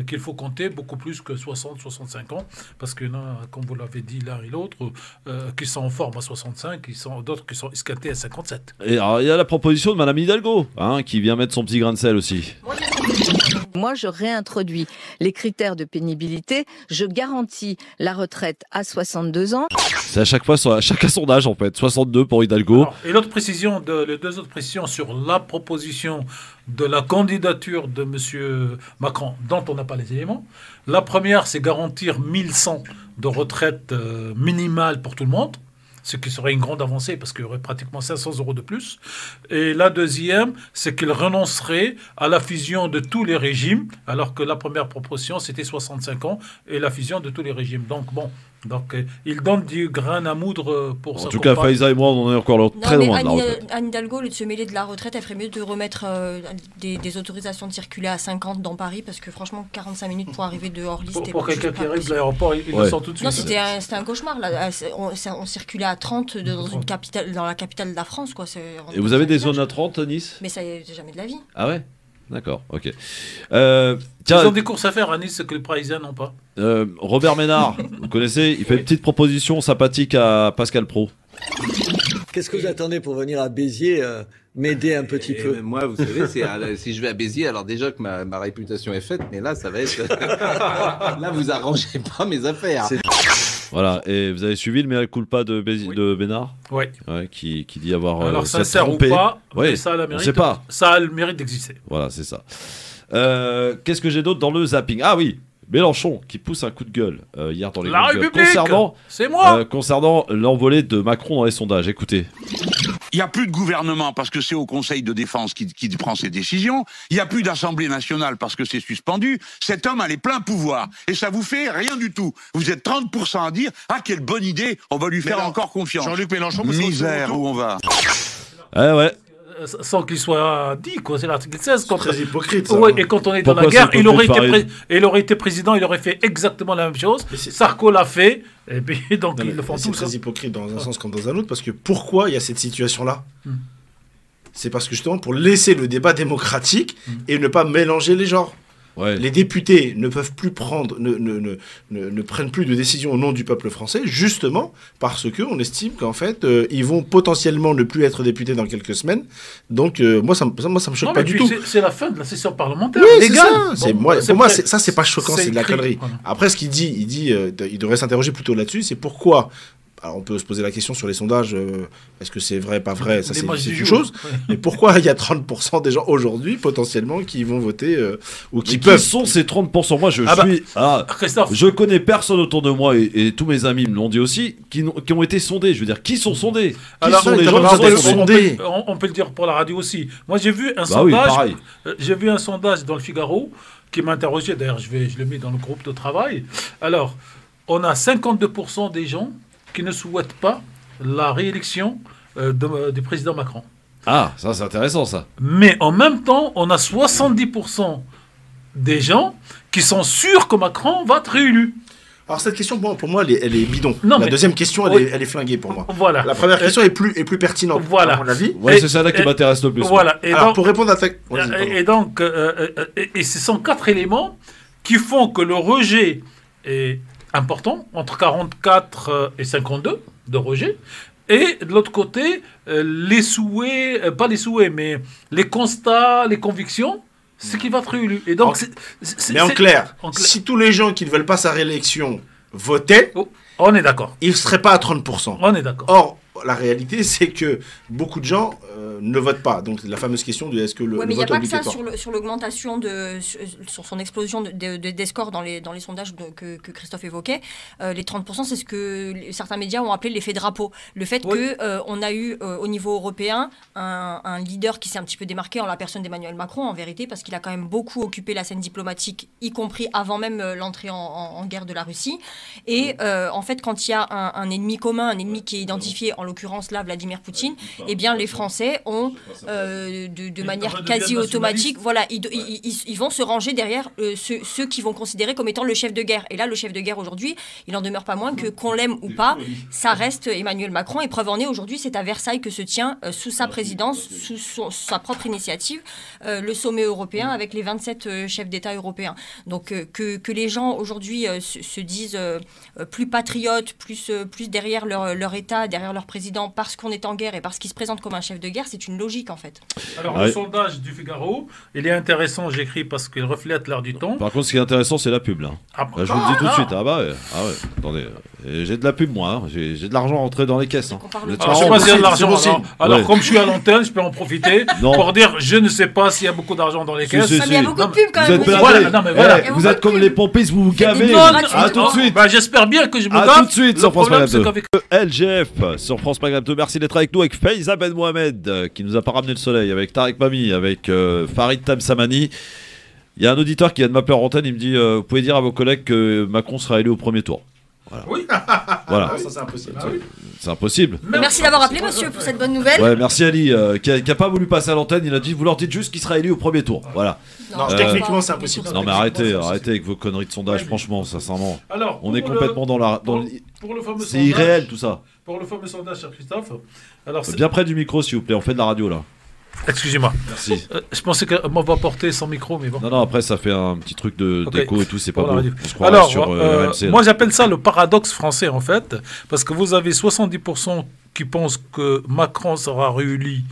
qu'il faut compter, beaucoup plus que 60-65 ans, parce qu'il y en a, comme vous l'avez dit l'un et l'autre, qui sont en forme à 65, d'autres qui sont escatés à 57. Et alors, il y a la proposition de Madame Hidalgo, qui vient mettre son petit grain de sel aussi. Moi, je réintroduis les critères de pénibilité, je garantis la retraite à 62 ans. C'est à chaque fois, chacun son âge en fait, 62 pour Hidalgo. Alors, et l'autre précision, les deux autres précisions sur la proposition de la candidature de M. Macron, dont on n'a pas les éléments. La première, c'est garantir 1100 de retraite minimale pour tout le monde, ce qui serait une grande avancée parce qu'il y aurait pratiquement 500 € de plus. Et la deuxième, c'est qu'il renoncerait à la fusion de tous les régimes, alors que la première proposition, c'était 65 ans, et la fusion de tous les régimes. Donc bon, il donne du grain à moudre pour ça. En tout cas, Faiza et moi, on en est encore très loin de la retraite. Anne Hidalgo, au lieu de se mêler de la retraite, elle ferait mieux de remettre des autorisations de circuler à 50 dans Paris, parce que franchement, 45 minutes pour arriver de Orly, pour quelqu'un qui arrive de l'aéroport, il le sent tout de suite. Non, c'était un cauchemar. Là. On circulait à 30 dans la capitale de la France. Quoi. Et vous avez des zones à 30 à Nice ? Mais ça, jamais de la vie. Ah ouais ? D'accord, ok. Ils ont des courses à faire à Nice que les Parisiens n'ont pas. Robert Ménard, vous connaissez, il fait une petite proposition sympathique à Pascal Praud. Qu'est-ce que vous attendez pour venir à Béziers m'aider un petit peu? Moi, vous savez, si je vais à Béziers, alors déjà que ma réputation est faite, mais là, ça va être... Là, vous arrangez pas mes affaires. Voilà, et vous avez suivi le mea culpa de Bénard? Oui. Ouais, qui dit avoir Alors, s'être sincère ou trompé. pas, Ouais, mais ça a le on mérite, sait pas. Ça a le mérite d'exister. Voilà, c'est ça. Qu'est-ce que j'ai d'autre dans le zapping? Ah oui, Mélenchon qui pousse un coup de gueule hier dans les La coups de gueule République, c'est moi. concernant l'envolée de Macron dans les sondages. Écoutez. Il n'y a plus de gouvernement parce que c'est au Conseil de défense qui prend ses décisions. Il n'y a plus d'Assemblée nationale parce que c'est suspendu. Cet homme a les pleins pouvoirs. Et ça vous fait rien du tout. Vous êtes 30% à dire « Ah, quelle bonne idée, on va lui faire encore confiance. » Jean-Luc Mélenchon, misère où on va. Ouais. Sans qu'il soit dit, quoi. C'est l'article 16. C'est très hypocrite, ça. Ouais, et quand on est dans la guerre, il aurait été président, il aurait fait exactement la même chose. Sarko l'a fait, et puis donc ils le font tous. C'est très hypocrite dans un sens comme dans un autre, parce que pourquoi il y a cette situation-là? C'est parce que justement pour laisser le débat démocratique et ne pas mélanger les genres. Ouais. Les députés ne peuvent plus ne prennent plus de décisions au nom du peuple français, justement parce qu'on estime qu'en fait, ils vont potentiellement ne plus être députés dans quelques semaines. Donc, moi, ça me choque pas du tout. C'est la fin de la session parlementaire. Oui, légale. C'est ça. Pour moi, ça, c'est pas choquant, c'est de la connerie. Voilà. Après, ce qu'il dit, il devrait s'interroger plutôt là-dessus, c'est pourquoi. Alors on peut se poser la question sur les sondages, est-ce que c'est vrai, pas vrai, ça c'est une chose, mais pourquoi il y a 30% des gens aujourd'hui potentiellement qui vont voter ou qui peuvent... Qui sont ces 30%? Moi je connais personne autour de moi et tous mes amis me l'ont dit aussi, qui ont été sondés, je veux dire, qui sont sondés? Alors, sont les gens qui sont sondés? On peut le dire pour la radio aussi. Moi j'ai vu un sondage, j'ai vu un sondage dans le Figaro qui m'a interrogé, d'ailleurs je le mets dans le groupe de travail. Alors, on a 52% des gens qui ne souhaitent pas la réélection du président Macron. Ah, ça c'est intéressant ça. Mais en même temps, on a 70% des gens qui sont sûrs que Macron va être réélu. Alors cette question, pour moi, elle est bidon. La deuxième question, elle est flinguée pour moi. Voilà. La première question est plus pertinente, à mon avis. Ouais, c'est celle-là qui m'intéresse le plus. Voilà. Et alors, donc, pour répondre à ta... Et ce sont 4 éléments qui font que le rejet est important, entre 44 et 52 de rejet. Et de l'autre côté, les souhaits, pas les souhaits, mais les constats, les convictions, c'est qu'il va être réélu. Et donc, mais en clair, si tous les gens qui ne veulent pas sa réélection votaient, on est d'accord. Il ne serait pas à 30%. On est d'accord. Or, la réalité, c'est que beaucoup de gens ne votent pas. Donc, la fameuse question de est-ce que le vote mais il n'y a pas que ça obligatoire. sur l'augmentation, sur son explosion des scores dans les sondages que Christophe évoquait. Les 30%, c'est ce que certains médias ont appelé l'effet drapeau. Le fait qu'on a eu au niveau européen un leader qui s'est un petit peu démarqué en la personne d'Emmanuel Macron, en vérité, parce qu'il a quand même beaucoup occupé la scène diplomatique, y compris avant même l'entrée en guerre de la Russie. Et en fait, quand il y a un ennemi commun, un ennemi qui est identifié, en l'occurrence là, Vladimir Poutine, eh bien les Français ont, de manière quasi automatique, voilà, ils vont se ranger derrière ceux qui vont considérer comme étant le chef de guerre. Et là, le chef de guerre aujourd'hui, il en demeure pas moins que, qu'on l'aime ou pas, ça reste Emmanuel Macron. Et preuve en est, aujourd'hui, c'est à Versailles que se tient, sous sa présidence, sous sa propre initiative, le sommet européen avec les 27 chefs d'État européens. Donc que les gens aujourd'hui se disent plus patriotes, plus derrière leur État, derrière leur président, parce qu'on est en guerre et parce qu'il se présente comme un chef de guerre, c'est une logique en fait. Alors le sondage du Figaro, il est intéressant, j'écris parce qu'il reflète l'heure du temps. Par contre, ce qui est intéressant, c'est la pub là. Je vous le dis tout de suite. Ah ouais. Attendez, j'ai de la pub moi, hein. J'ai de l'argent rentré dans les caisses. Hein. Je sais pas s'il y a de l'argent. Alors comme je suis à l'antenne, je peux en profiter pour dire, je ne sais pas s'il y a beaucoup d'argent dans les caisses. Mais il y a beaucoup de pubs quand même. Vous êtes comme les pompistes, vous vous gavez. À tout de suite. J'espère bien que je me gave. À tout de suite sur France Maghreb 2. LGF sur France Maghreb 2. Merci d'être avec nous avec Faiza Ben Mohamed qui nous a pas ramené le soleil, avec Tarek Mami, avec Farid Tamsamani. Il y a un auditeur qui vient de m'appeler en antenne, il me dit vous pouvez dire à vos collègues que Macron sera élu au premier tour. Voilà. Oui. Voilà. Ça c'est impossible. C'est impossible. Merci d'avoir appelé monsieur pour cette bonne nouvelle. Ouais, merci Ali qui a pas voulu passer à l'antenne, il a dit vous leur dites juste qu'il sera élu au premier tour. Voilà. Non, techniquement c'est impossible. Non mais arrêtez avec vos conneries de sondage, franchement, sincèrement. Alors, on est complètement dans la c'est sondage, irréel tout ça. Pour le fameux sondage, cher Christophe. Alors, bien près du micro s'il vous plaît, on fait de la radio là. Excusez-moi. Merci. Je pensais qu'on va porter sans micro, mais bon. Non, après ça fait un petit truc d'écho et tout, c'est pas beau. Alors, moi j'appelle ça le paradoxe français en fait, parce que vous avez 70% qui pensent que Macron sera réélu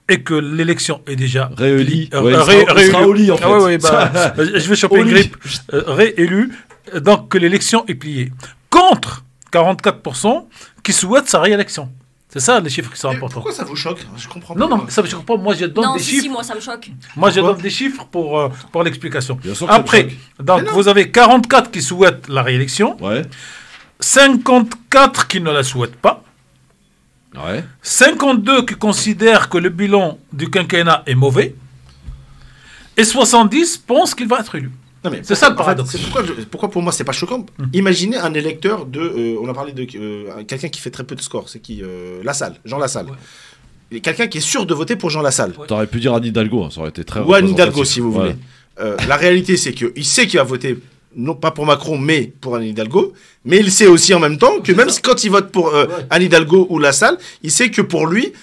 et que l'élection est déjà réélu. réélu. Sera au lit, en fait. Ah ouais, je vais choper une grippe. Réélu, donc que l'élection est pliée. Contre 44% qui souhaitent sa réélection. C'est ça les chiffres qui sont importants. Pourquoi ça vous choque? Je comprends pas. Non, non, ça me choque pas. Moi, je donne des chiffres. Si, moi, ça me choque. Moi, je donne des chiffres pour l'explication. sûr que Après, donc, vous avez 44 qui souhaitent la réélection, 54 qui ne la souhaitent pas, 52 qui considèrent que le bilan du quinquennat est mauvais, et 70 pensent qu'il va être élu. C'est ça le paradoxe. En fait, pourquoi pour moi c'est pas choquant? Imaginez un électeur de, on a parlé de quelqu'un qui fait très peu de score, c'est qui? Lassalle, Jean Lassalle. Quelqu'un qui est sûr de voter pour Jean Lassalle. T'aurais pu dire Anne Hidalgo, hein, ça aurait été très. Ou Anne Hidalgo si vous voulez. La réalité c'est qu'il sait qu'il va voter non pas pour Macron mais pour Anne Hidalgo, mais il sait aussi en même temps que même quand il vote pour Anne Hidalgo ou Lassalle, il sait que pour lui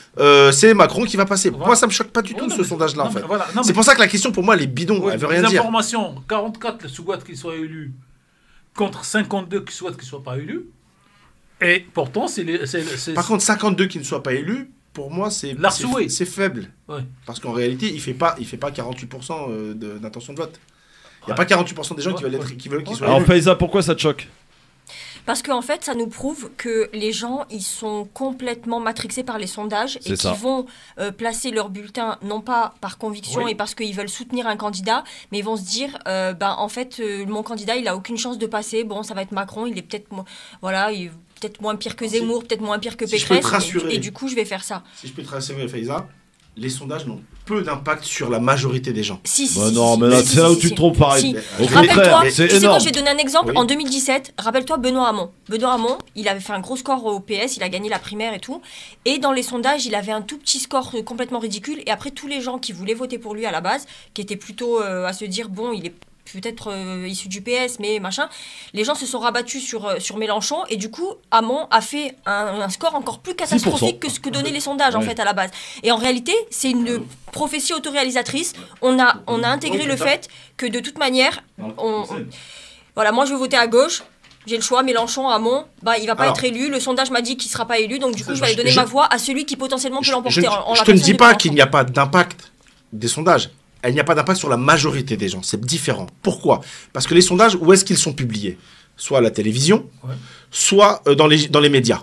c'est Macron qui va passer. Moi ça me choque pas du tout ce sondage là en fait. C'est pour ça que la question pour moi elle est bidon, elle veut rien dire. Les informations, 44 souhaitent qu'il soit élu contre 52 qui souhaitent qu'il soit pas élu. Et pourtant Par contre 52 qui ne soient pas élus, pour moi c'est faible. Parce qu'en réalité, il fait pas 48% d'intention de vote. Il n'y a pas 48% des gens qui veulent qu'il soit Alors élu. Faiza, pourquoi ça te choque? Parce qu'en fait, ça nous prouve que les gens, ils sont complètement matrixés par les sondages et qu'ils vont placer leur bulletin, non pas par conviction et parce qu'ils veulent soutenir un candidat, mais ils vont se dire, en fait, mon candidat, il n'a aucune chance de passer. Bon, ça va être Macron, il est peut-être peut-être moins pire que Zemmour, peut-être moins pire que Pécresse. Et du coup, je vais faire ça. Si je peux te rassurer, Faiza, les sondages n'ont peu d'impact sur la majorité des gens. Non, mais là, c'est là où tu te trompes pareil. Au contraire, c'est énorme. Je vais donner un exemple. En 2017, rappelle-toi Benoît Hamon. Benoît Hamon, il avait fait un gros score au PS, il a gagné la primaire et tout. Et dans les sondages, il avait un tout petit score complètement ridicule. Et après, tous les gens qui voulaient voter pour lui à la base, qui étaient plutôt à se dire, bon, il est peut-être issu du PS, mais machin, les gens se sont rabattus sur Mélenchon et du coup, Hamon a fait un score encore plus catastrophique que ce que donnaient les sondages en fait à la base. Et en réalité, c'est une prophétie autoréalisatrice. On a intégré le fait que de toute manière, voilà, moi je veux voter à gauche. J'ai le choix, Mélenchon, Hamon, il va pas être élu. Le sondage m'a dit qu'il sera pas élu, donc du coup, je vais aller donner ma voix à celui qui potentiellement peut l'emporter. Je te ne dis pas qu'il n'y a pas d'impact des sondages. Il n'y a pas d'impact sur la majorité des gens. C'est différent. Pourquoi? Parce que les sondages, où est-ce qu'ils sont publiés? Soit à la télévision, soit dans les médias.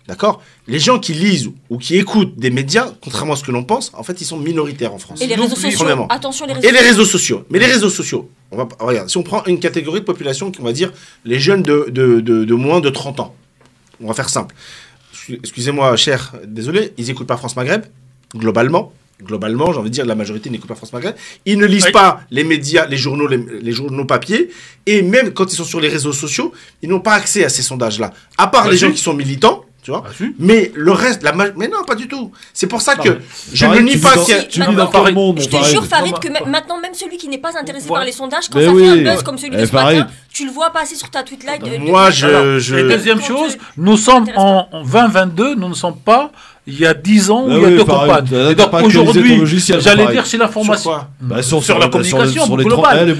D'accord? Les gens qui lisent ou qui écoutent des médias, contrairement à ce que l'on pense, en fait, ils sont minoritaires en France. Et les réseaux sociaux. Attention, les réseaux sociaux. Et les réseaux sociaux. Mais les réseaux sociaux, regarde, si on prend une catégorie de population, on va dire les jeunes de moins de 30 ans. On va faire simple. Excusez-moi, cher, désolé, ils n'écoutent pas France Maghreb, globalement. Globalement, j'ai envie de dire, la majorité n'écoute pas France Maghreb. Ils ne lisent pas les médias, les journaux papier. Et même quand ils sont sur les réseaux sociaux, ils n'ont pas accès à ces sondages-là. À part les gens qui sont militants, tu vois. Mais le reste, mais non, pas du tout. C'est pour ça que je ne nie pas qu'il y a... Tu vis dans quel monde? Je te jure, Farid, que maintenant, même celui qui n'est pas intéressé par les sondages, quand ça fait un buzz comme celui de ce matin, tu le vois passer sur ta tweetline. Moi, Et deuxième chose, nous sommes en 2022, nous ne sommes pas... Il y a 10 ans où il y a deux campagnes. Et donc aujourd'hui, j'allais dire, c'est l'information. Sur la communication globale.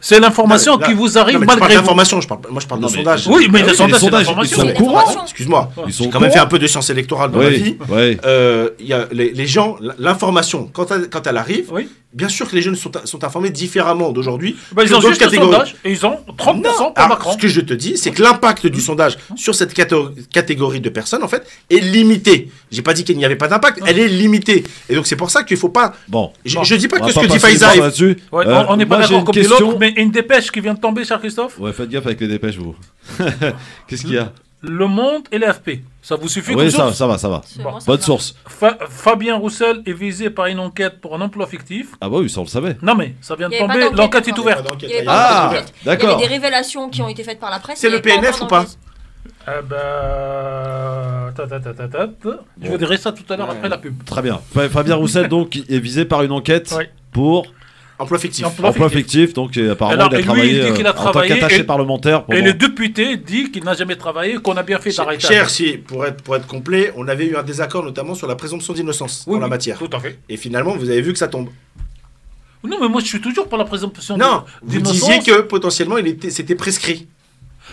C'est l'information qui vous arrive malgré vous. Moi, je parle de sondage. Oui, mais les sondages, c'est l'information. Ils sont courants. Excuse-moi. J'ai quand même fait un peu de sciences électorales dans ma vie. Il y a les gens, l'information, quand elle arrive, bien sûr que les jeunes sont informés différemment d'aujourd'hui. Ils ont juste le sondage et ils ont 30% pour Macron. Ce que je te dis, c'est que l'impact du sondage sur cette catégorie de personnes, en fait, est limitée. J'ai pas dit qu'il n'y avait pas d'impact, elle est limitée. Et donc c'est pour ça qu'il faut pas... Bon. Je dis pas que ce que dit Faiza... On n'est pas d'accord comme l'autre, mais une dépêche qui vient de tomber, cher Christophe. Ouais, faites gaffe avec les dépêches, vous. Qu'est-ce qu'il y a? Le Monde et l'AFP. Ça vous suffit? Oui, ça va. Bon. Bonne source. Fabien Roussel est visé par une enquête pour un emploi fictif. Ah bah oui, ça on le savait. Non mais ça vient de tomber, l'enquête est ouverte. Ah, d'accord. Il y avait des révélations qui ont été faites par la presse. C'est le PNF ou pas? Je vous dirai ça tout à l'heure après la pub. Très bien. Fabien Roussel donc est visé par une enquête pour... Emploi fictif. Emploi fictif, donc apparemment il a travaillé en tant qu'attaché parlementaire. Et le député dit qu'il n'a jamais travaillé, qu'on a bien fait d'arrêter. Pour être complet, on avait eu un désaccord notamment sur la présomption d'innocence en la matière. Tout à fait. Et finalement, vous avez vu que ça tombe. Non, mais moi je suis toujours pour la présomption d'innocence. Non, vous disiez que potentiellement c'était prescrit.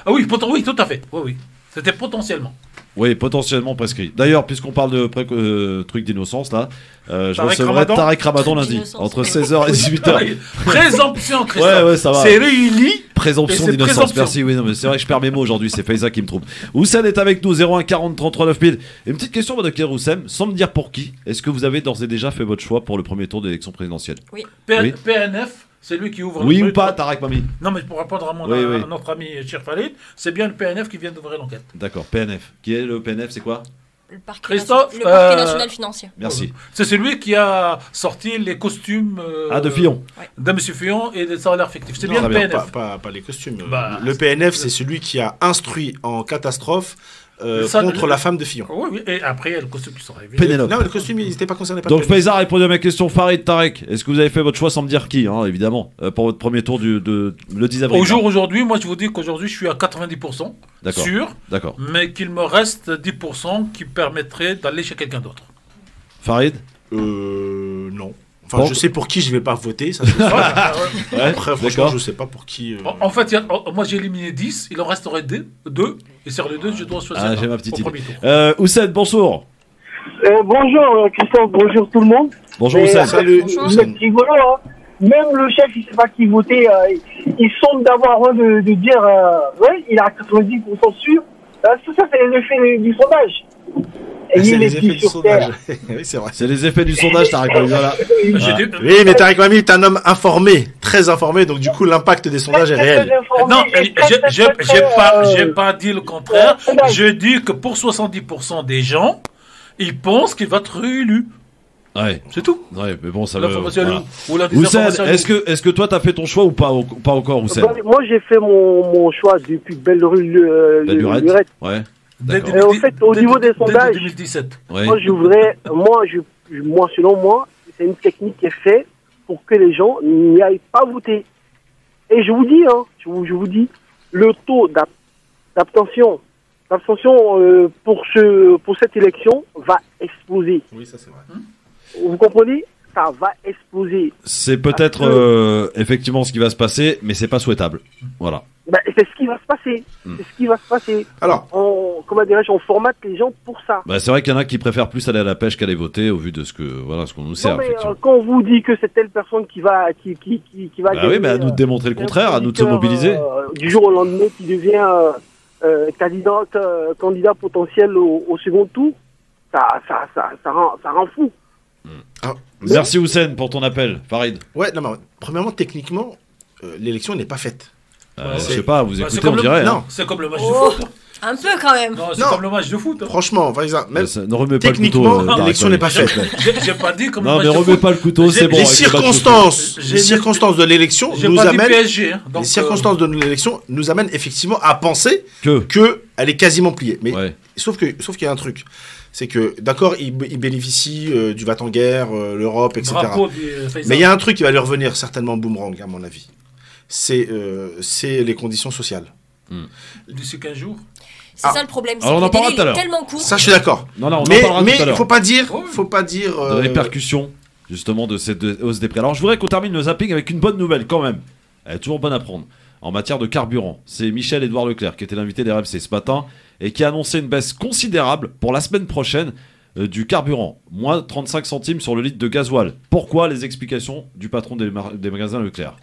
Ah oui, tout à fait. Oui. C'était potentiellement. Oui, potentiellement prescrit. D'ailleurs, puisqu'on parle de truc d'innocence, là, je Tarek recevrai Ramadan. Tarek Ramadan lundi, entre 16h et 18h. Présomption, Christophe. Ouais, ça va. C'est réuni. Présomption et c'est d'innocence, présomption. merci. Oui, non, mais c'est vrai que je perds mes mots aujourd'hui, c'est Faiza qui me trompe. Oussem est avec nous, 01 40 33 9000. Et une petite question, Dr Oussem, sans me dire pour qui, est-ce que vous avez d'ores et déjà fait votre choix pour le premier tour de l'élection présidentielle? Oui. Oui. PNF, c'est lui qui ouvre Oui le ou truc. pas, Tarek Mami? Non, mais pour répondre à, à notre ami Cher Farid, c'est bien le PNF qui vient d'ouvrir l'enquête. D'accord, PNF. Qui est le PNF, c'est quoi? Le parquet, Christophe, le parquet national financier. Merci. C'est celui qui a sorti les costumes de Fillon. De M. Fillon et des salaires fictifs. C'est Non, bien le très PNF. Pas les costumes. Bah, le PNF, c'est celui qui a instruit en catastrophe contre la femme de Fillon. Oui, oui, et après, il y a le costume qui sera révélé. Pénélope. Non, le costume, il n'était pas concerné par Donc le PNF. Faiza a répondu à ma question. Farid, Tarek, est-ce que vous avez fait votre choix sans me dire qui, hein, évidemment, pour votre premier tour le 10 avril? Au jour aujourd'hui, moi je vous dis qu'aujourd'hui je suis à 90% D'accord. sûr, D'accord. mais qu'il me reste 10% qui permettrait d'aller chez quelqu'un d'autre. Farid? Non. Enfin, Bon. je sais pour qui je vais pas voter, ça c'est sûr. Ouais, Après, franchement, d'accord. je sais pas pour qui. En fait, moi j'ai éliminé 10, il en resterait 2, et sur les 2, je dois choisir Ah, un j'ai ma petite au idée. premier tour. Oussem, bonjour. Bonjour Christophe, bonjour tout le monde. Bonjour Et, Oussem. Salut. Vous êtes rigolo, hein. Même le chef, il sait pas qui voter. Il semble d'avoir de dire, ouais, il a 90% sûr. Tout ça, c'est l'effet du sondage. Et C'est il les est effets plus du sur sondage. terre. Oui, c'est vrai. C'est les effets du sondage, Tarek Mami. Voilà. Oui, mais Tarek Mami, t'es un homme informé, très informé, donc du coup, l'impact des sondages est réel. Non, j'ai pas dit le contraire. Je dis que pour 70% des gens, ils pensent qu'il va être réélu. Ouais. C'est tout. Ouais, mais bon, ça L'information voilà. ou la Oussem, désinformation. est-ce que toi t'as fait ton choix ou pas encore, Oussem? Moi, j'ai fait mon choix depuis Belle-Lurette. Lurette. Ouais. Et en fait, au niveau des sondages, 2017. Ouais. moi, selon moi, c'est une technique qui est faite pour que les gens n'y aillent pas voter. Et je vous dis, je vous dis, le taux d'abstention pour cette élection va exploser. Oui, ça c'est vrai. Vous comprenez? Ça va exploser. C'est peut-être effectivement ce qui va se passer, mais c'est pas souhaitable. Voilà. C'est ce qui va se passer. C'est ce qui va se passer. Alors, on formate les gens pour ça. Bah, c'est vrai qu'il y en a qui préfèrent plus aller à la pêche qu'aller voter au vu de ce qu'on nous sert. Non, mais effectivement. quand on vous dit que c'est telle personne qui va Bah oui, mais à nous de démontrer le contraire, à nous de se mobiliser. Du jour au lendemain, qui devient candidat potentiel au second tour, ça rend fou. Merci Houssen pour ton appel, Farid. Ouais, non, mais premièrement, techniquement, l'élection n'est pas faite. Je sais pas, vous écoutez, on comme dirait. Non, C'est comme le match de foot. Un peu quand même. Non, c'est Non. comme le match de foot. franchement, par exemple, même Ne remets pas le techniquement, couteau. l'élection n'est pas faite. J'ai pas dit comme Non, le mais match de remets foot. pas le couteau, c'est bon. Les avec le match de foot. circonstances de l'élection J'ai nous pas dit amènent. PSG. Hein, donc, Les circonstances de l'élection nous amènent effectivement à penser Que elle est quasiment pliée. Mais Ouais. sauf qu'il y a un truc, c'est que d'accord, il bénéficie du va-t-en-guerre, l'Europe, etc. Drapeau du Faisal. Mais il y a un truc qui va lui revenir certainement boomerang à mon avis. C'est les conditions sociales. D'ici 15 jours. C'est ça le problème. C'est Alors, on que en le parlera délai, tout à il est l'heure. tellement court. Ça, je suis d'accord. Non, on en Mais parlera tout à l'heure. faut pas dire. De répercussions, justement, de cette hausse des prix. Alors, je voudrais qu'on termine le zapping avec une bonne nouvelle, quand même. Elle est toujours bonne à prendre. En matière de carburant, c'est Michel-Édouard Leclerc qui était l'invité des RMC ce matin et qui a annoncé une baisse considérable pour la semaine prochaine du carburant. Moins 35 centimes sur le litre de gasoil. Pourquoi? Les explications du patron des magasins Leclerc.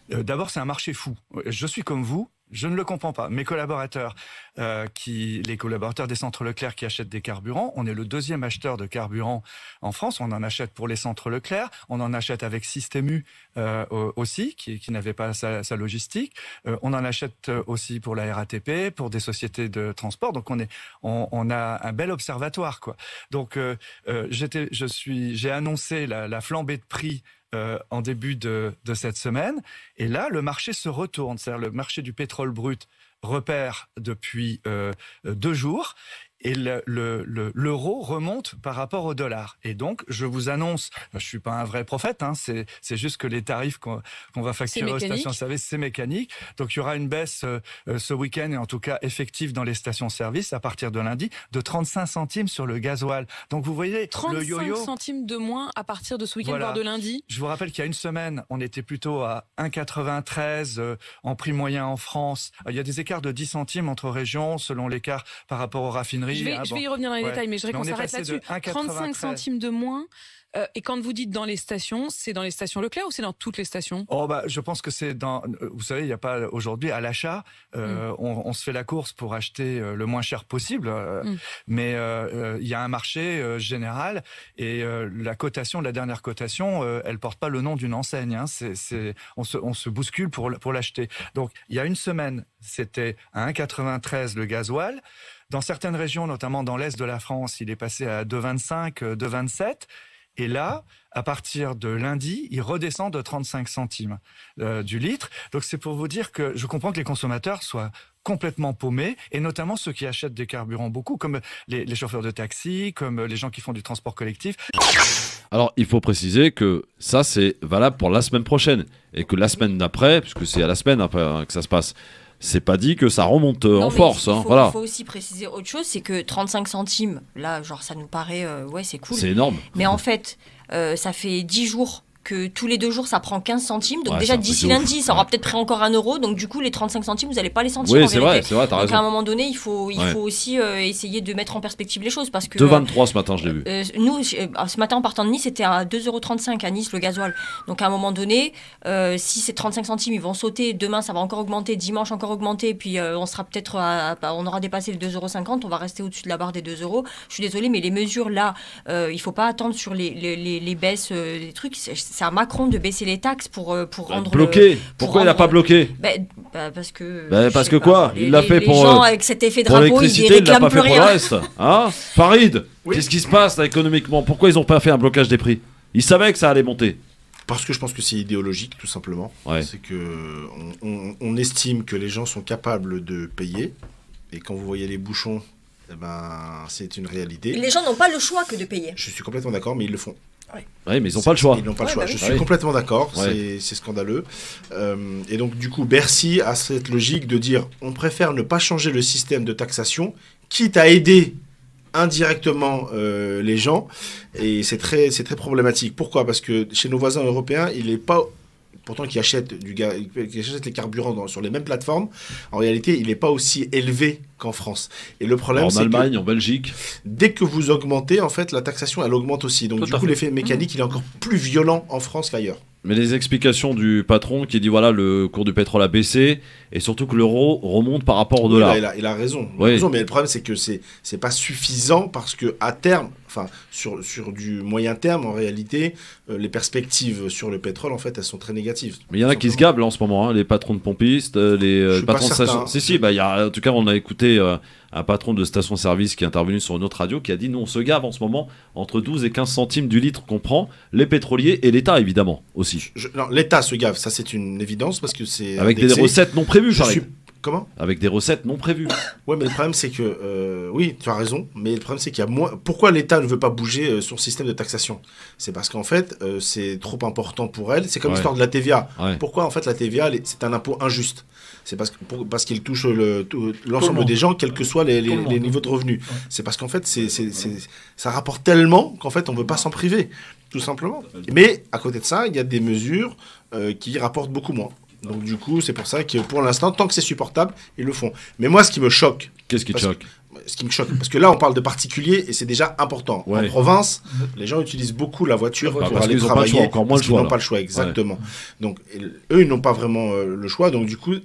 D'abord, c'est un marché fou. Je suis comme vous, je ne le comprends pas. Mes collaborateurs, les collaborateurs des centres Leclerc qui achètent des carburants, on est le deuxième acheteur de carburant en France. On en achète pour les centres Leclerc, on en achète avec Système U aussi, qui n'avait pas sa logistique. On en achète aussi pour la RATP, pour des sociétés de transport. Donc on a un bel observatoire, quoi. Donc j'ai annoncé la flambée de prix en début de cette semaine. Et là, le marché se retourne. C'est-à-dire le marché du pétrole brut repère depuis 2 jours. et l'euro remonte par rapport au dollar. Et donc, je vous annonce, je suis pas un vrai prophète, hein, c'est juste que les tarifs qu'on va facturer aux stations-service, c'est mécanique. Donc, il y aura une baisse ce week-end, et en tout cas effective dans les stations-service à partir de lundi, de 35 centimes sur le gasoil. Donc, vous voyez, 35 le yo-yo, centimes de moins à partir de ce week-end, voire de lundi. Je vous rappelle qu'il y a une semaine, on était plutôt à 1,93 en prix moyen en France. Il y a des écarts de 10 centimes entre régions, selon l'écart par rapport aux raffineries. Je vais y revenir dans les détails, mais je voudrais qu'on s'arrête là-dessus. 35 centimes de moins. Et quand vous dites dans les stations, c'est dans les stations Leclerc ou c'est dans toutes les stations? Je pense que c'est dans... Vous savez, il n'y a pas aujourd'hui à l'achat, on se fait la course pour acheter le moins cher possible, mais il y a un marché général et la cotation, la dernière cotation, elle porte pas le nom d'une enseigne. Hein, on se bouscule pour l'acheter. Donc il y a une semaine, c'était à 1,93 le gasoil. Dans certaines régions, notamment dans l'est de la France, il est passé à 2,25, 2,27. Et là, à partir de lundi, il redescend de 35 centimes du litre. Donc c'est pour vous dire que je comprends que les consommateurs soient complètement paumés, et notamment ceux qui achètent des carburants beaucoup, comme les chauffeurs de taxi, comme les gens qui font du transport collectif. Alors, il faut préciser que ça, c'est valable pour la semaine prochaine, et que la semaine d'après, puisque c'est à la semaine après que ça se passe, c'est pas dit que ça remonte en force. Il faut aussi préciser autre chose, c'est que 35 centimes, là, genre, ça nous paraît, ouais, c'est cool. C'est énorme. Mais en fait, ça fait 10 jours que tous les 2 jours, ça prend 15 centimes. Donc ouais, déjà, d'ici lundi, ça aura peut-être pris encore 1 euro. Donc du coup, les 35 centimes, vous n'allez pas les sentir. Oui, en c'est vérité. vrai, t'as raison. Donc à un moment donné, il faut aussi essayer de mettre en perspective les choses. Parce que 2,23 ce matin, je l'ai vu. Nous, ce matin, en partant de Nice, c'était à 2,35 € à Nice, le gasoil. Donc à un moment donné, si ces 35 centimes, ils vont sauter, demain, ça va encore augmenter, dimanche, encore augmenter, puis on sera peut-être on aura dépassé les 2,50 €, on va rester au-dessus de la barre des 2 €. Je suis désolée, mais les mesures là, il ne faut pas attendre sur les baisses des trucs. C'est à Macron de baisser les taxes pour rendre bloqué. Pourquoi il n'a pas bloqué? Parce que parce que quoi, il l'a fait pour gens avec cet effet de pour rabot, ils l'électricité, il l'a réclament pas plus fait pour rien. le reste. Hein, Farid, qu'est-ce qui se passe là économiquement? Pourquoi ils n'ont pas fait un blocage des prix? Ils savaient que ça allait monter. Parce que je pense que c'est idéologique, tout simplement. Ouais. C'est que on estime que les gens sont capables de payer, et quand vous voyez les bouchons, c'est une réalité. Les gens n'ont pas le choix que de payer. Je suis complètement d'accord, mais ils le font. Oui, mais ils n'ont pas le choix. Ils n'ont pas le choix. Je suis complètement d'accord. C'est scandaleux. Et donc, du coup, Bercy a cette logique de dire on préfère ne pas changer le système de taxation, quitte à aider indirectement les gens. Et c'est très problématique. Pourquoi? Parce que chez nos voisins européens, il n'est pas... Pourtant, qui achètent les carburants sur les mêmes plateformes, en réalité, il n'est pas aussi élevé qu'en France. Et le problème, c'est en Allemagne, en Belgique, dès que vous augmentez, en fait, la taxation, elle augmente aussi. Donc, du coup, l'effet mécanique, il est encore plus violent en France qu'ailleurs. Mais les explications du patron qui dit voilà, le cours du pétrole a baissé et surtout que l'euro remonte par rapport au dollar. Il a raison. Oui. Mais le problème, c'est que c'est pas suffisant parce que à terme, enfin sur du moyen terme, en réalité, les perspectives sur le pétrole, en fait, elles sont très négatives. Mais il y en a qui se gabent là en ce moment, hein, les patrons de pompistes, les patrons de stations. Si, en tout cas, on a écouté un patron de station-service qui est intervenu sur une autre radio qui a dit nous on se gave en ce moment entre 12 et 15 centimes du litre qu'on prend, les pétroliers et l'État évidemment aussi. Non, l'État se gave, ça c'est une évidence parce que c'est avec des recettes non prévues par exemple. Comment? Avec des recettes non prévues. Ouais, mais le problème c'est que oui, tu as raison, mais le problème c'est qu'il y a moins. Pourquoi l'État ne veut pas bouger son système de taxation? C'est parce qu'en fait c'est trop important pour elle. C'est comme l'histoire de la TVA. Ouais. Pourquoi en fait la TVA c'est un impôt injuste? C'est parce qu'il touche l'ensemble des gens, quels que soient les niveaux de revenus. Ouais. C'est parce qu'en fait, ça rapporte tellement qu'en fait, on ne veut pas s'en priver, tout simplement. Mais à côté de ça, il y a des mesures qui rapportent beaucoup moins. Donc du coup, c'est pour ça que pour l'instant, tant que c'est supportable, ils le font. Mais moi, ce qui me choque... Qu'est-ce qui te choque? Ce qui me choque, parce que là, on parle de particuliers et c'est déjà important. Ouais. En province, les gens utilisent beaucoup la voiture pour aller travailler. Ils n'ont pas le choix, encore moins le choix. Ils n'ont pas le choix, exactement. Ouais. Donc, eux, ils n'ont pas vraiment le choix. Donc, du coup...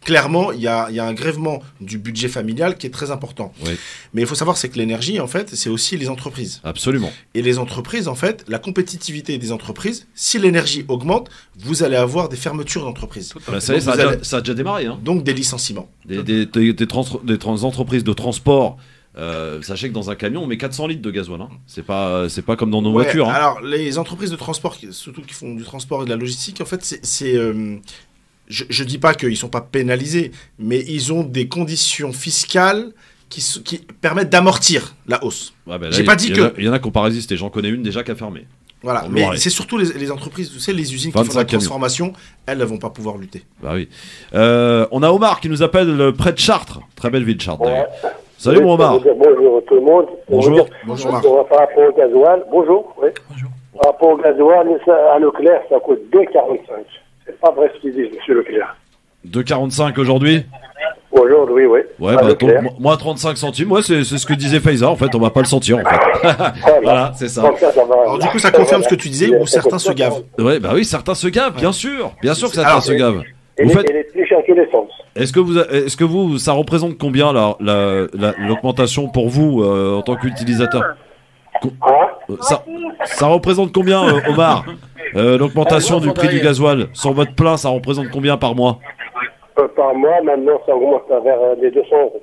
Clairement, il y a un grèvement du budget familial qui est très important. Oui. Mais il faut savoir, c'est que l'énergie, en fait, c'est aussi les entreprises. Absolument. Et les entreprises, en fait, la compétitivité des entreprises, si l'énergie augmente, vous allez avoir des fermetures d'entreprises. Ça a déjà démarré. Hein. Donc des licenciements. Des entreprises de transport. Sachez que dans un camion, on met 400 litres de gasoil. Hein. C'est pas comme dans nos voitures. Hein. Alors, les entreprises de transport, surtout qui font du transport et de la logistique, en fait, je ne dis pas qu'ils ne sont pas pénalisés, mais ils ont des conditions fiscales qui permettent d'amortir la hausse. Ouais, bah là, J'ai pas dit que... Il y en a qui n'ont pas résisté. J'en connais une déjà qui a fermé. Voilà, mais c'est surtout les entreprises, tu sais, les usines qui font la transformation, elles ne vont pas pouvoir lutter. Bah oui. On a Omar qui nous appelle près de Chartres. Très belle ville, Chartres. Ouais. Salut, mon Omar. Bonjour tout le monde. Bonjour. Bonjour, Omar. Par rapport au gasoil, bonjour. Oui. Bonjour. Par rapport au gasoil, à Leclerc, ça coûte 2,45. C'est pas vrai ce qu'ils disent, monsieur Leclerc. 2,45 aujourd'hui? Aujourd'hui, oui. Ouais, bah, donc, moi 35 centimes, ouais, c'est ce que disait Faiza, en fait, on va pas le sentir, en fait. Voilà, c'est ça. Alors du coup, ça confirme ce que tu disais, où certains se gavent. Ouais, bah oui, certains se gavent, bien sûr que certains se gavent. Elle est plus chère que l'essence. Est-ce que vous, ça représente combien l'augmentation pour vous en tant qu'utilisateur? Ça représente combien, Omar, l'augmentation du prix du gasoil sur votre plein, ça représente combien par mois? Par mois, maintenant, ça augmente vers les 200 euros.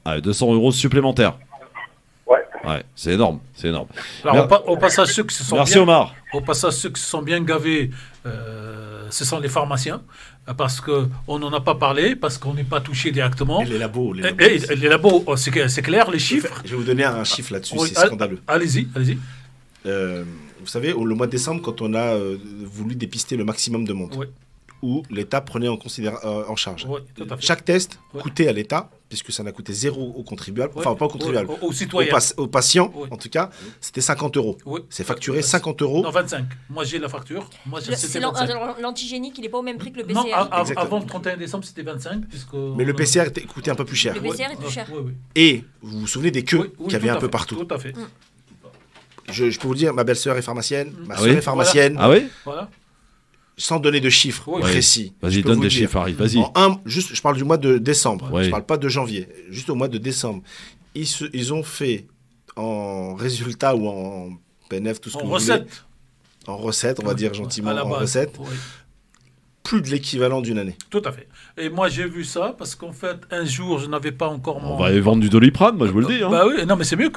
Ah, 200 euros supplémentaires. Ouais. Ouais, c'est énorme, c'est énorme. Alors, au passage, ceux qui se sont Omar. Au passage, ceux qui se sont bien gavés, ce sont les pharmaciens, parce qu'on n'en a pas parlé, parce qu'on n'est pas touché directement. Et les labos. Les labos, c'est clair, les chiffres. Je vais vous donner un chiffre là-dessus, c'est scandaleux. Allez-y. Vous savez, le mois de décembre, quand on a voulu dépister le maximum de monde, où l'État prenait en charge. Oui, tout à fait. Chaque test coûtait à l'État, puisque ça n'a coûté zéro aux contribuables, enfin pas aux contribuables, aux citoyens. Aux patients, en tout cas, c'était 50 euros. Oui. C'est facturé 50 euros. Non, 25. Moi j'ai la facture. C'est l'antigénique, il n'est pas au même prix que le PCR. Non, avant le 31 décembre, c'était 25. Mais le PCR coûtait un peu plus cher. Le PCR est plus cher. Et vous vous souvenez des queues qu'il y avait un peu partout. Tout à fait. Je peux vous dire, ma belle-sœur est pharmacienne, ma sœur est pharmacienne. Ah oui? Voilà. Sans donner de chiffres précis. Vas-y, donne des chiffres, Harry, vas-y. Juste, je parle du mois de décembre. Je ne parle pas de janvier. Juste au mois de décembre. Ils ont fait en résultat ou en PNF, tout ce que vous voulez. En recette, on va dire gentiment, en recette. Plus de l'équivalent d'une année. Tout à fait. Et moi, j'ai vu ça parce qu'en fait, un jour, je n'avais pas encore mon... On va aller vendre du Doliprane, moi, je vous le dis. Hein. Bah oui, non, mais c'est mieux.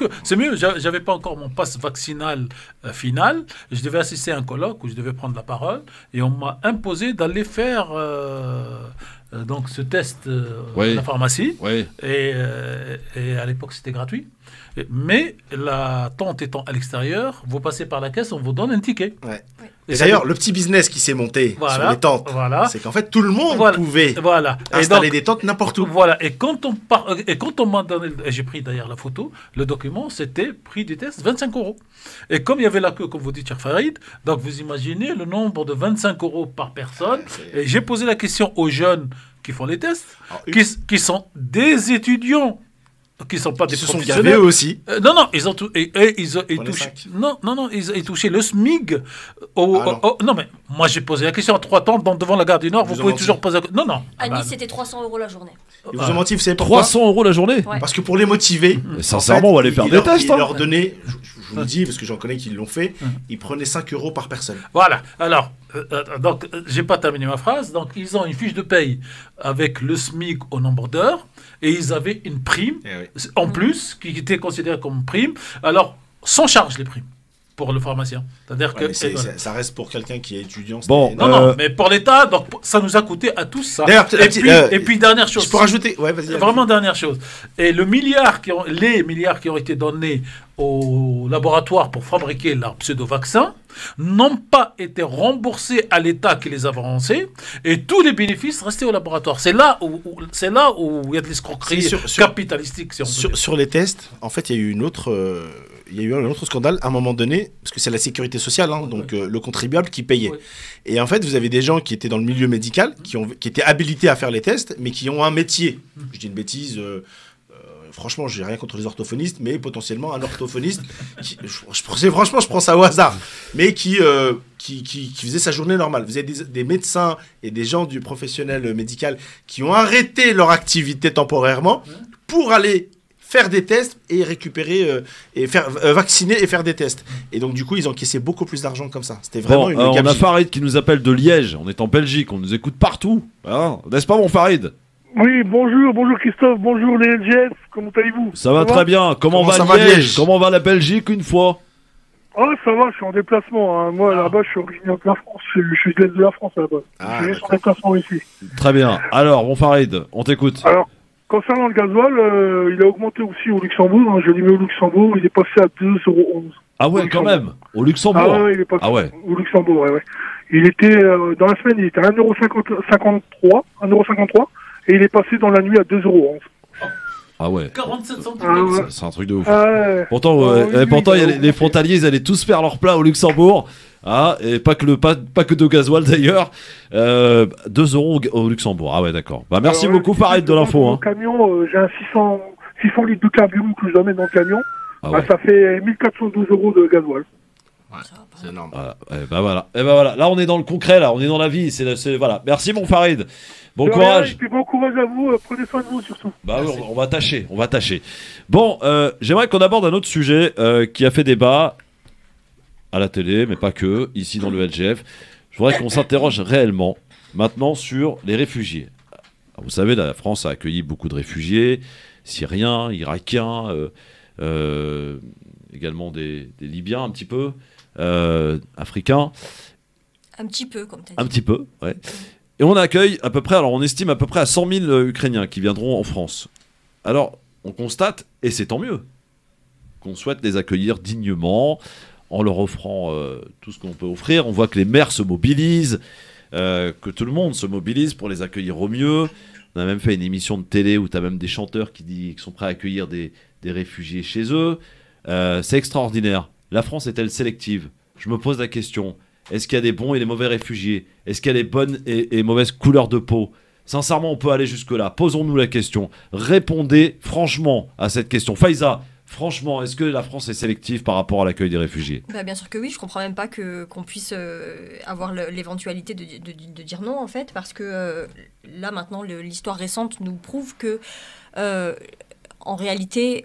J'avais pas encore mon passe vaccinal final. Je devais assister à un colloque où je devais prendre la parole. Et on m'a imposé d'aller faire donc ce test à la pharmacie. Oui. Et à l'époque, c'était gratuit. Mais la tente étant à l'extérieur, vous passez par la caisse, on vous donne un ticket. Ouais. Et d'ailleurs, le petit business qui s'est monté sur les tentes, c'est qu'en fait, tout le monde pouvait installer des tentes n'importe où. Voilà. Et quand on m'a donné, j'ai pris d'ailleurs la photo, le document, c'était prix du test 25 euros. Et comme il y avait la queue, comme vous dites, cher Farid, donc vous imaginez le nombre de 25 euros par personne. Et j'ai posé la question aux jeunes qui font les tests, qui sont des étudiants. Qui sont pas des professionnels. Se sont gavés eux aussi. Non, ils ont ils touché le SMIG. Non, mais moi j'ai posé la question à 3 temps devant la gare du Nord. Vous pouvez toujours poser la question. Non. À Nice, c'était 300 euros la journée. Ils vous ont menti, vous savez pourquoi? 300 euros la journée. Parce que pour les motiver, sincèrement, on va aller faire des tests. Ils leur donnaient, je vous le dis parce que j'en connais qui l'ont fait, ils prenaient 5 euros par personne. Voilà. Alors, donc, j'ai pas terminé ma phrase. Donc, ils ont une fiche de paye avec le SMIC au nombre d'heures et ils avaient une prime en plus qui était considérée comme prime. Alors, sans charge les primes pour le pharmacien. C'est-à-dire que ça reste pour quelqu'un qui est étudiant. Bon, non, mais pour l'État, donc ça nous a coûté à tous ça. Et puis dernière chose. Je peux rajouter. Ouais, vas-y. Vraiment dernière chose. Et les milliards qui ont été donnés au laboratoire pour fabriquer leurs pseudo-vaccins n'ont pas été remboursés à l'État qui les a avancés et tous les bénéfices restaient au laboratoire. C'est là où il y a de l'escroquerie capitalistique. Sur les tests, en fait, il y a eu un autre scandale à un moment donné, parce que c'est la sécurité sociale, donc le contribuable qui payait. Et en fait, vous avez des gens qui étaient dans le milieu médical, qui étaient habilités à faire les tests, mais qui ont un métier. Je dis une bêtise... franchement, j'ai rien contre les orthophonistes, mais potentiellement un orthophoniste, franchement, je prends ça au hasard, mais qui faisait sa journée normale. Vous avez des médecins et des gens du professionnel médical qui ont arrêté leur activité temporairement pour aller faire des tests et récupérer et faire vacciner et faire des tests. Et donc du coup, ils encaissaient beaucoup plus d'argent comme ça. C'était vraiment une gabegie. On a Farid qui nous appelle de Liège. On est en Belgique, on nous écoute partout. Hein, n'est-ce pas, mon Farid? Oui, bonjour Christophe, bonjour les LGS, comment allez-vous? Ça va très bien. Comment va Liège? Comment va la Belgique une fois? Oh, ça va, je suis en déplacement. Hein. Moi, là-bas, je suis originaire de la France. Je suis de l'Est de la France, là-bas. Je suis en déplacement ici. Très bien. Alors, mon Farid, on t'écoute. Alors, Concernant le gasoil, il a augmenté aussi au Luxembourg. Hein, je l'ai mis au Luxembourg, il est passé à 2,11 €. Ah ouais, quand même. Au Luxembourg. Ah ouais, il est passé au Luxembourg, ouais. Il était, dans la semaine, il était à 1,53 €, et il est passé dans la nuit à 2,11 €. Ah ouais. 47 centimes. C'est un truc de ouf. Pourtant, pourtant les frontaliers, ils allaient tous faire leur plat au Luxembourg. Ah, et pas que de gasoil d'ailleurs. 2 € au Luxembourg. Ah ouais, d'accord. Bah, merci beaucoup, Farid, de l'info. Dans le camion, j'ai un 600 litres de carburant que je dois mettre dans le camion. Ça fait 1412 € de gasoil. Ouais, c'est énorme. Voilà. Et ben voilà. Là, on est dans le concret, là. On est dans la vie. Voilà. Merci, mon Farid. Bon courage. Et puis bon courage à vous. Prenez soin de vous, surtout. Bah oui, on va tâcher. Bon, j'aimerais qu'on aborde un autre sujet qui a fait débat à la télé, mais pas que, ici dans le LGF. Je voudrais qu'on s'interroge réellement maintenant sur les réfugiés. Alors, vous savez, la France a accueilli beaucoup de réfugiés, syriens, irakiens, également des Libyens un petit peu, africains. Un petit peu, comme tu as dit. Un petit peu, ouais. Et on accueille à peu près, alors on estime à peu près à 100 000 Ukrainiens qui viendront en France. Alors, on constate, et c'est tant mieux, qu'on souhaite les accueillir dignement, en leur offrant tout ce qu'on peut offrir. On voit que les maires se mobilisent, que tout le monde se mobilise pour les accueillir au mieux. On a même fait une émission de télé où tu as même des chanteurs qui sont prêts à accueillir des réfugiés chez eux. C'est extraordinaire. La France est-elle sélective? Je me pose la question. Est-ce qu'il y a des bons et des mauvais réfugiés? Est-ce qu'il y a des bonnes et mauvaises couleurs de peau? Sincèrement, on peut aller jusque-là. Posons-nous la question. Répondez franchement à cette question. Faiza, franchement, est-ce que la France est sélective par rapport à l'accueil des réfugiés? Bien sûr que oui, je comprends même pas qu'on puisse avoir l'éventualité de dire non, en fait, parce que là, maintenant, l'histoire récente nous prouve que, en réalité,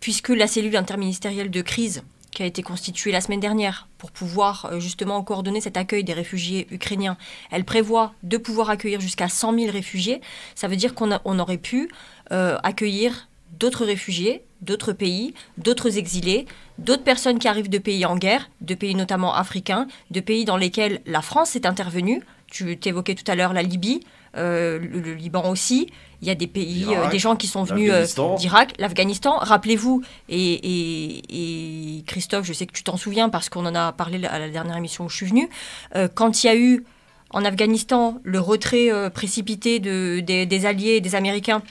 puisque la cellule interministérielle de crise qui a été constituée la semaine dernière pour pouvoir justement coordonner cet accueil des réfugiés ukrainiens, elle prévoit de pouvoir accueillir jusqu'à 100 000 réfugiés, ça veut dire qu'on aurait pu accueillir d'autres réfugiés, d'autres pays, d'autres exilés, d'autres personnes qui arrivent de pays en guerre, de pays notamment africains, de pays dans lesquels la France est intervenue. Tu t'évoquais tout à l'heure la Libye, le Liban aussi. Il y a des pays, des gens qui sont venus d'Irak, l'Afghanistan. Rappelez-vous, et Christophe, je sais que tu t'en souviens parce qu'on en a parlé à la dernière émission où je suis venue, quand il y a eu en Afghanistan le retrait précipité des Alliés et des Américains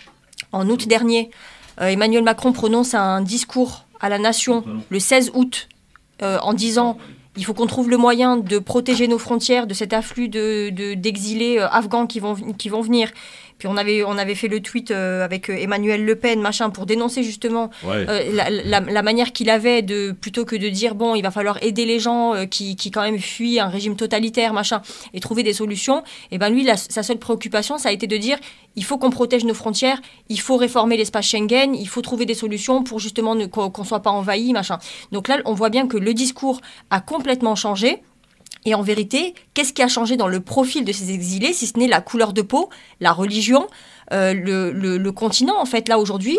en août dernier, Emmanuel Macron prononce un discours à la nation le 16 août en disant il faut qu'on trouve le moyen de protéger nos frontières de cet afflux d'exilés afghans qui vont venir. Puis on avait fait le tweet avec Emmanuel Le Pen, machin, pour dénoncer justement la manière qu'il avait plutôt que de dire bon, il va falloir aider les gens qui quand même fuient un régime totalitaire, machin, et trouver des solutions. Et ben lui, sa seule préoccupation, ça a été de dire il faut qu'on protège nos frontières, il faut réformer l'espace Schengen, il faut trouver des solutions pour justement qu'on soit pas envahi, machin. Donc là, on voit bien que le discours a complètement changé. Et en vérité, qu'est-ce qui a changé dans le profil de ces exilés, si ce n'est la couleur de peau, la religion, le continent, en fait. Là, aujourd'hui,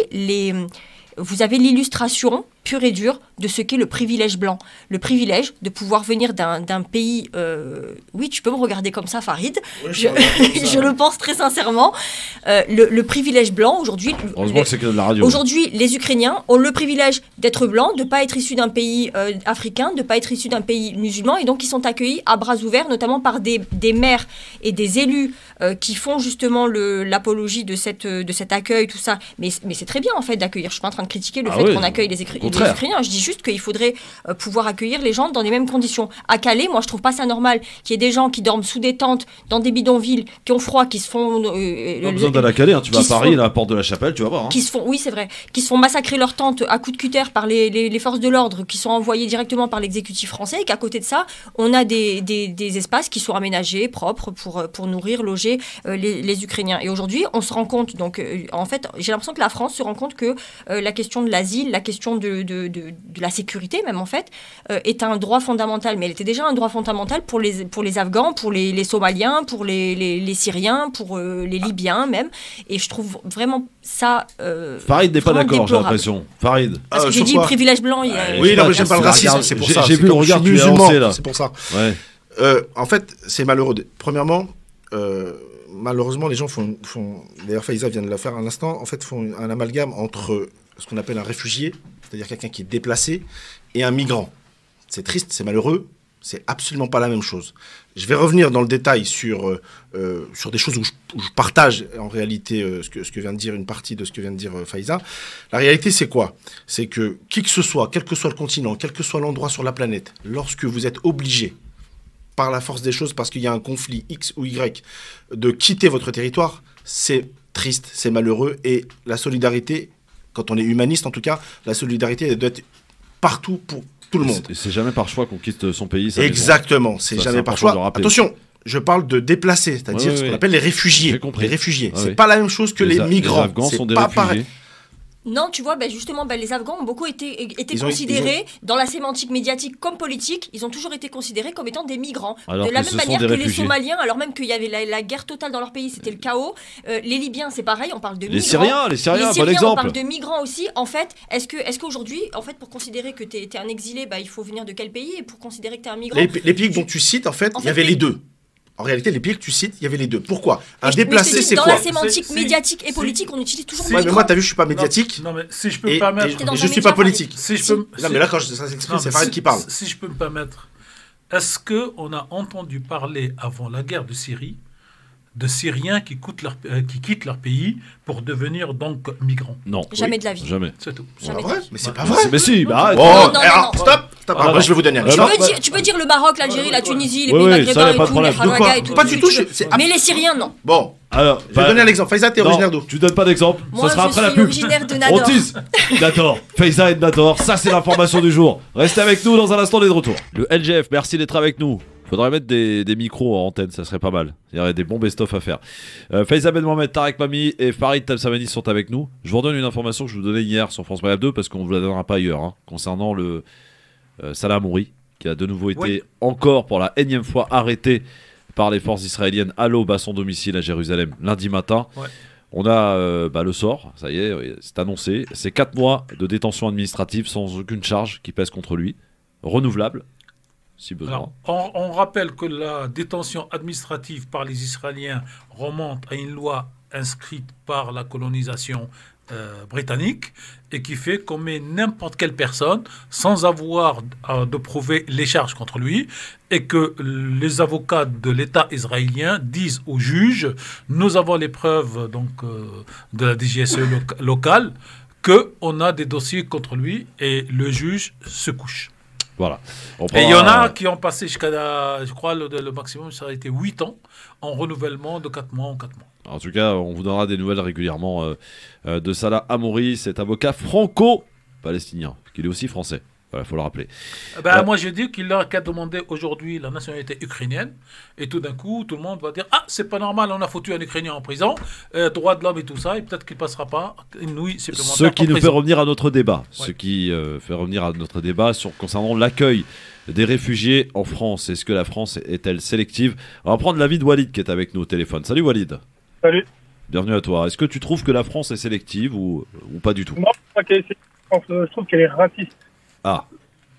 vous avez l'illustration pure et dure de ce qu'est le privilège blanc. Le privilège de pouvoir venir d'un pays... Oui, tu peux me regarder comme ça, Farid. Ouais, je le pense très sincèrement. Le privilège blanc, aujourd'hui... Heureusement que c'est que de la radio. Aujourd'hui, les Ukrainiens ont le privilège d'être blancs, de ne pas être issus d'un pays africain, de ne pas être issus d'un pays musulman, et donc ils sont accueillis à bras ouverts, notamment par des maires et des élus qui font justement l'apologie de cet accueil, tout ça. Mais c'est très bien, en fait, d'accueillir. Je ne suis pas en train de critiquer le fait qu'on accueille les Ukrainiens. Je dis juste qu'il faudrait pouvoir accueillir les gens dans les mêmes conditions. À Calais, moi, je trouve pas ça normal qu'il y ait des gens qui dorment sous des tentes, dans des bidonvilles, qui ont froid, qui se font... pas besoin d'aller à Calais, hein. Tu vas à Paris, à la porte de la Chapelle, tu vas voir. Hein. Oui, c'est vrai. Qui se font massacrer leurs tentes à coups de cutter par les forces de l'ordre, qui sont envoyées directement par l'exécutif français, et qu'à côté de ça, on a des espaces qui sont aménagés, propres, pour nourrir, loger les Ukrainiens. Et aujourd'hui, on se rend compte, donc, en fait, j'ai l'impression que la France se rend compte que la question de l'asile, la question de la sécurité même en fait, est un droit fondamental, mais elle était déjà un droit fondamental pour les Afghans, pour les Somaliens, pour les Syriens, pour les Libyens même, et je trouve vraiment ça Farid n'est pas d'accord, j'ai l'impression. Farid. Parce que j'ai dit privilège blanc. Oui, non, mais j'aime pas le racisme, c'est pour ça. J'ai vu le regard musulman, c'est pour ça. En fait, c'est malheureux. Premièrement, malheureusement, les gens font d'ailleurs Faiza vient de le faire à l'instant, en fait, font un amalgame entre ce qu'on appelle un réfugié, c'est-à-dire quelqu'un qui est déplacé, et un migrant. C'est triste, c'est malheureux, c'est absolument pas la même chose. Je vais revenir dans le détail sur des choses où je partage en réalité ce que vient de dire une partie de ce que vient de dire Faiza. La réalité, c'est quoi? C'est que qui que ce soit, quel que soit le continent, quel que soit l'endroit sur la planète, lorsque vous êtes obligé, par la force des choses, parce qu'il y a un conflit X ou Y, de quitter votre territoire, c'est triste, c'est malheureux, et la solidarité, quand on est humaniste en tout cas, la solidarité elle doit être partout pour tout le monde. C'est jamais par choix qu'on quitte son pays. Exactement, c'est jamais par choix. Attention, je parle de déplacés, c'est-à-dire ce qu'on appelle les réfugiés. Les réfugiés, c'est pas la même chose que les migrants. Les Afghans sont des pas réfugiés. pareil. Non, tu vois, justement, les Afghans ont beaucoup été considérés dans la sémantique médiatique comme politique. Ils ont toujours été considérés comme étant des migrants. Alors de la même manière que réfugiés. les Somaliens, alors même qu'il y avait la guerre totale dans leur pays, c'était le chaos. Les Libyens, c'est pareil, on parle de migrants. Les Syriens, bon exemple. On parle de migrants aussi. En fait, est-ce qu'aujourd'hui, en fait, pour considérer que t'es un exilé, il faut venir de quel pays? Et pour considérer que t'es un migrant... Les pays dont tu cites, en fait, il y avait les deux. En réalité, les pays que tu cites, il y avait les deux. Pourquoi? Un déplacé, c'est quoi? Dans la sémantique médiatique et politique, on utilise toujours migrant. Mais moi, t'as vu, je suis pas médiatique. Non, mais si je peux me permettre... Et je suis pas politique. Non, mais là, quand ça s'exprime, c'est Farid qui parle. Si je peux me permettre, est-ce qu'on a entendu parler avant la guerre de Syrie de Syriens qui quittent leur pays pour devenir donc migrants? Non. Jamais de la vie. Jamais. C'est tout. C'est pas vrai. Mais c'est pas vrai. Mais si, arrête. Non. Stop. Après, je vais vous donner un exemple. Tu peux dire le Maroc, l'Algérie, la Tunisie, les pays Oui, maghrébins ça, et pas de tout, les problème. Khawaga et tout. Pas du tout. Mais les Syriens, non. Bon. Alors, je vais donner un exemple. Faiza, t'es originaire d'où? Tu donnes pas d'exemple. Moi, Ce sera je après la suis pub. originaire de Nador. On tease. Nador. Faiza et Nador. Ça, c'est l'information du jour. Restez avec nous dans un instant, on est de retour. Le LGF, merci d'être avec nous. Faudrait mettre des micros en antenne, ça serait pas mal. Il y aurait des bons best-of à faire. Faiza Ben Mohamed, Tarek Mami et Farid Tamsamani sont avec nous. Je vous redonne une information que je vous donnais hier sur France Maghreb 2 parce qu'on ne vous la donnera pas ailleurs. Concernant le Salah Amouri, qui a de nouveau été encore pour la énième fois arrêté par les forces israéliennes à l'aube à son domicile à Jérusalem lundi matin. On a le sort, ça y est, c'est annoncé. C'est 4 mois de détention administrative sans aucune charge qui pèse contre lui, renouvelable. Si besoin. Alors, on rappelle que la détention administrative par les Israéliens remonte à une loi inscrite par la colonisation britannique et qui fait qu'on met n'importe quelle personne sans avoir de prouver les charges contre lui et que les avocats de l'État israélien disent aux juges nous avons les preuves de la DGSE locale qu'on a des dossiers contre lui et le juge se couche. Voilà. Et il y en a qui ont passé jusqu'à, je crois, le maximum, ça a été 8 ans en renouvellement de 4 mois en 4 mois. En tout cas, on vous donnera des nouvelles régulièrement de Salah Amouri, cet avocat franco-palestinien, qu'il est aussi français. Voilà, faut le rappeler. Moi, je dis qu'il a qu'à demander aujourd'hui la nationalité ukrainienne, et tout d'un coup, tout le monde va dire « Ah, c'est pas normal, on a foutu un Ukrainien en prison, droit de l'homme et tout ça, et peut-être qu'il passera pas une nuit supplémentaire. » Ce qui nous fait revenir à notre débat. Ce qui fait revenir à notre débat concernant l'accueil des réfugiés en France. Est-ce que la France est-elle sélective? On va prendre l'avis de Walid qui est avec nous au téléphone. Salut Walid. Salut. Bienvenue à toi. Est-ce que tu trouves que la France est sélective ou pas du tout? Non, je trouve qu'elle est raciste. Ah.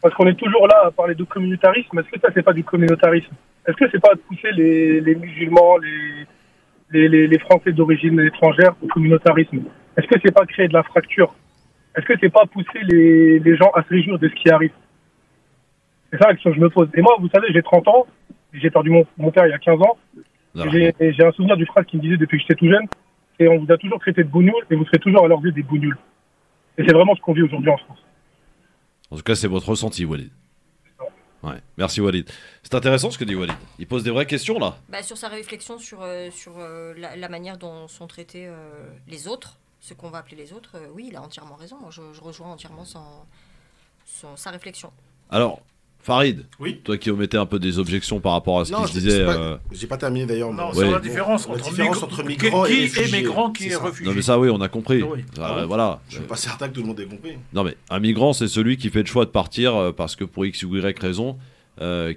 Parce qu'on est toujours là à parler de communautarisme. Est-ce que ça, c'est pas du communautarisme? Est-ce que c'est pas pousser les musulmans, les Français d'origine étrangère au communautarisme? Est-ce que c'est pas créer de la fracture? Est-ce que c'est pas pousser les gens à se réjouir de ce qui arrive? C'est ça la question que je me pose. Et moi, vous savez, j'ai 30 ans, j'ai perdu mon père il y a 15 ans. J'ai un souvenir d'une phrase qui me disait depuis que j'étais tout jeune, et on vous a toujours traité de bougnoul et vous serez toujours à leurs yeux des bougnouls. Et c'est vraiment ce qu'on vit aujourd'hui en France. En tout cas, c'est votre ressenti, Walid. Ouais. Merci, Walid. C'est intéressant ce que dit Walid. Il pose des vraies questions, là. Sur sa réflexion sur la manière dont sont traités les autres, ce qu'on va appeler les autres, oui, il a entièrement raison. Moi, je rejoins entièrement sa réflexion. Alors, Farid, oui, toi qui omettais un peu des objections par rapport à ce qu'il se disait... J'ai pas terminé d'ailleurs. Non, c'est la différence entre migrants et migrants qui est réfugié. Non mais ça oui, on a compris. Oui. Voilà. Je suis pas certain que tout le monde ait compris. Non mais un migrant c'est celui qui fait le choix de partir parce que pour X ou Y raison,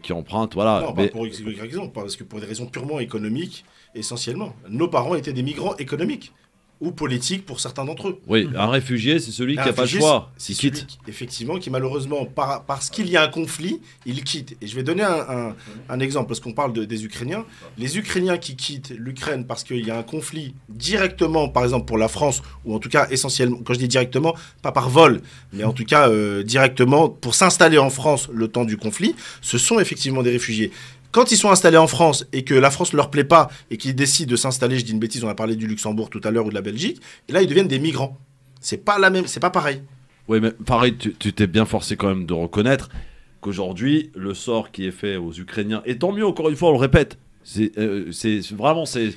qui emprunte, voilà. Non, pas pour X ou Y raison, parce que pour des raisons purement économiques, essentiellement. Nos parents étaient des migrants économiques. ou politique pour certains d'entre eux. Oui, un réfugié, c'est celui qui n'a pas le choix. Il quitte. Effectivement, qui malheureusement, parce qu'il y a un conflit, il quitte. Et je vais donner un exemple, parce qu'on parle des Ukrainiens. Les Ukrainiens qui quittent l'Ukraine parce qu'il y a un conflit directement, par exemple pour la France, ou en tout cas essentiellement, quand je dis directement, pas par vol, mais en tout cas directement pour s'installer en France le temps du conflit, ce sont effectivement des réfugiés. Quand ils sont installés en France et que la France ne leur plaît pas et qu'ils décident de s'installer, je dis une bêtise, on a parlé du Luxembourg tout à l'heure ou de la Belgique, et là ils deviennent des migrants. C'est pas la même, c'est pas pareil. Oui, mais pareil, tu t'es bien forcé quand même de reconnaître qu'aujourd'hui, le sort qui est fait aux Ukrainiens, et tant mieux, encore une fois, on le répète, c'est vraiment, c'est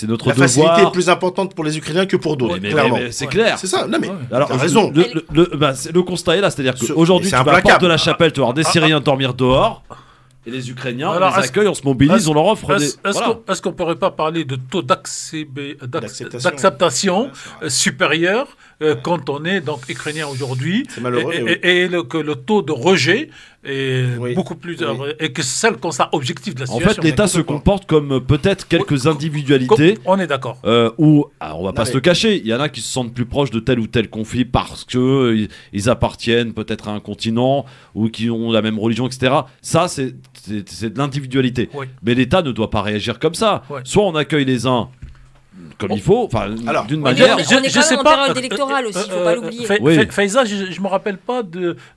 notre devoir. La facilité est plus importante pour les Ukrainiens que pour d'autres, clairement. Mais c'est clair. C'est ça, non mais alors, t'as raison. Le constat est là, c'est-à-dire qu'aujourd'hui, tu vas à la porte de la chapelle, tu vas voir des Syriens dormir dehors. Et les Ukrainiens, on les accueille, on se mobilise, on leur offre des... Est-ce qu'on ne pourrait pas parler de taux d'acceptation supérieur quand on est donc ukrainien aujourd'hui, et que le taux de rejet est beaucoup plus... Et que c'est le constat objectif de la situation. En fait, l'État se comporte comme peut-être quelques individualités. On est d'accord. Où, on va pas se le cacher, il y en a qui se sentent plus proches de tel ou tel conflit parce qu'ils appartiennent peut-être à un continent ou qui ont la même religion, etc. Ça, c'est de l'individualité. Mais l'État ne doit pas réagir comme ça. Soit on accueille les uns comme il faut, enfin d'une manière. On est quand même en période électorale aussi, il ne faut pas l'oublier. Faiza, je ne me rappelle pas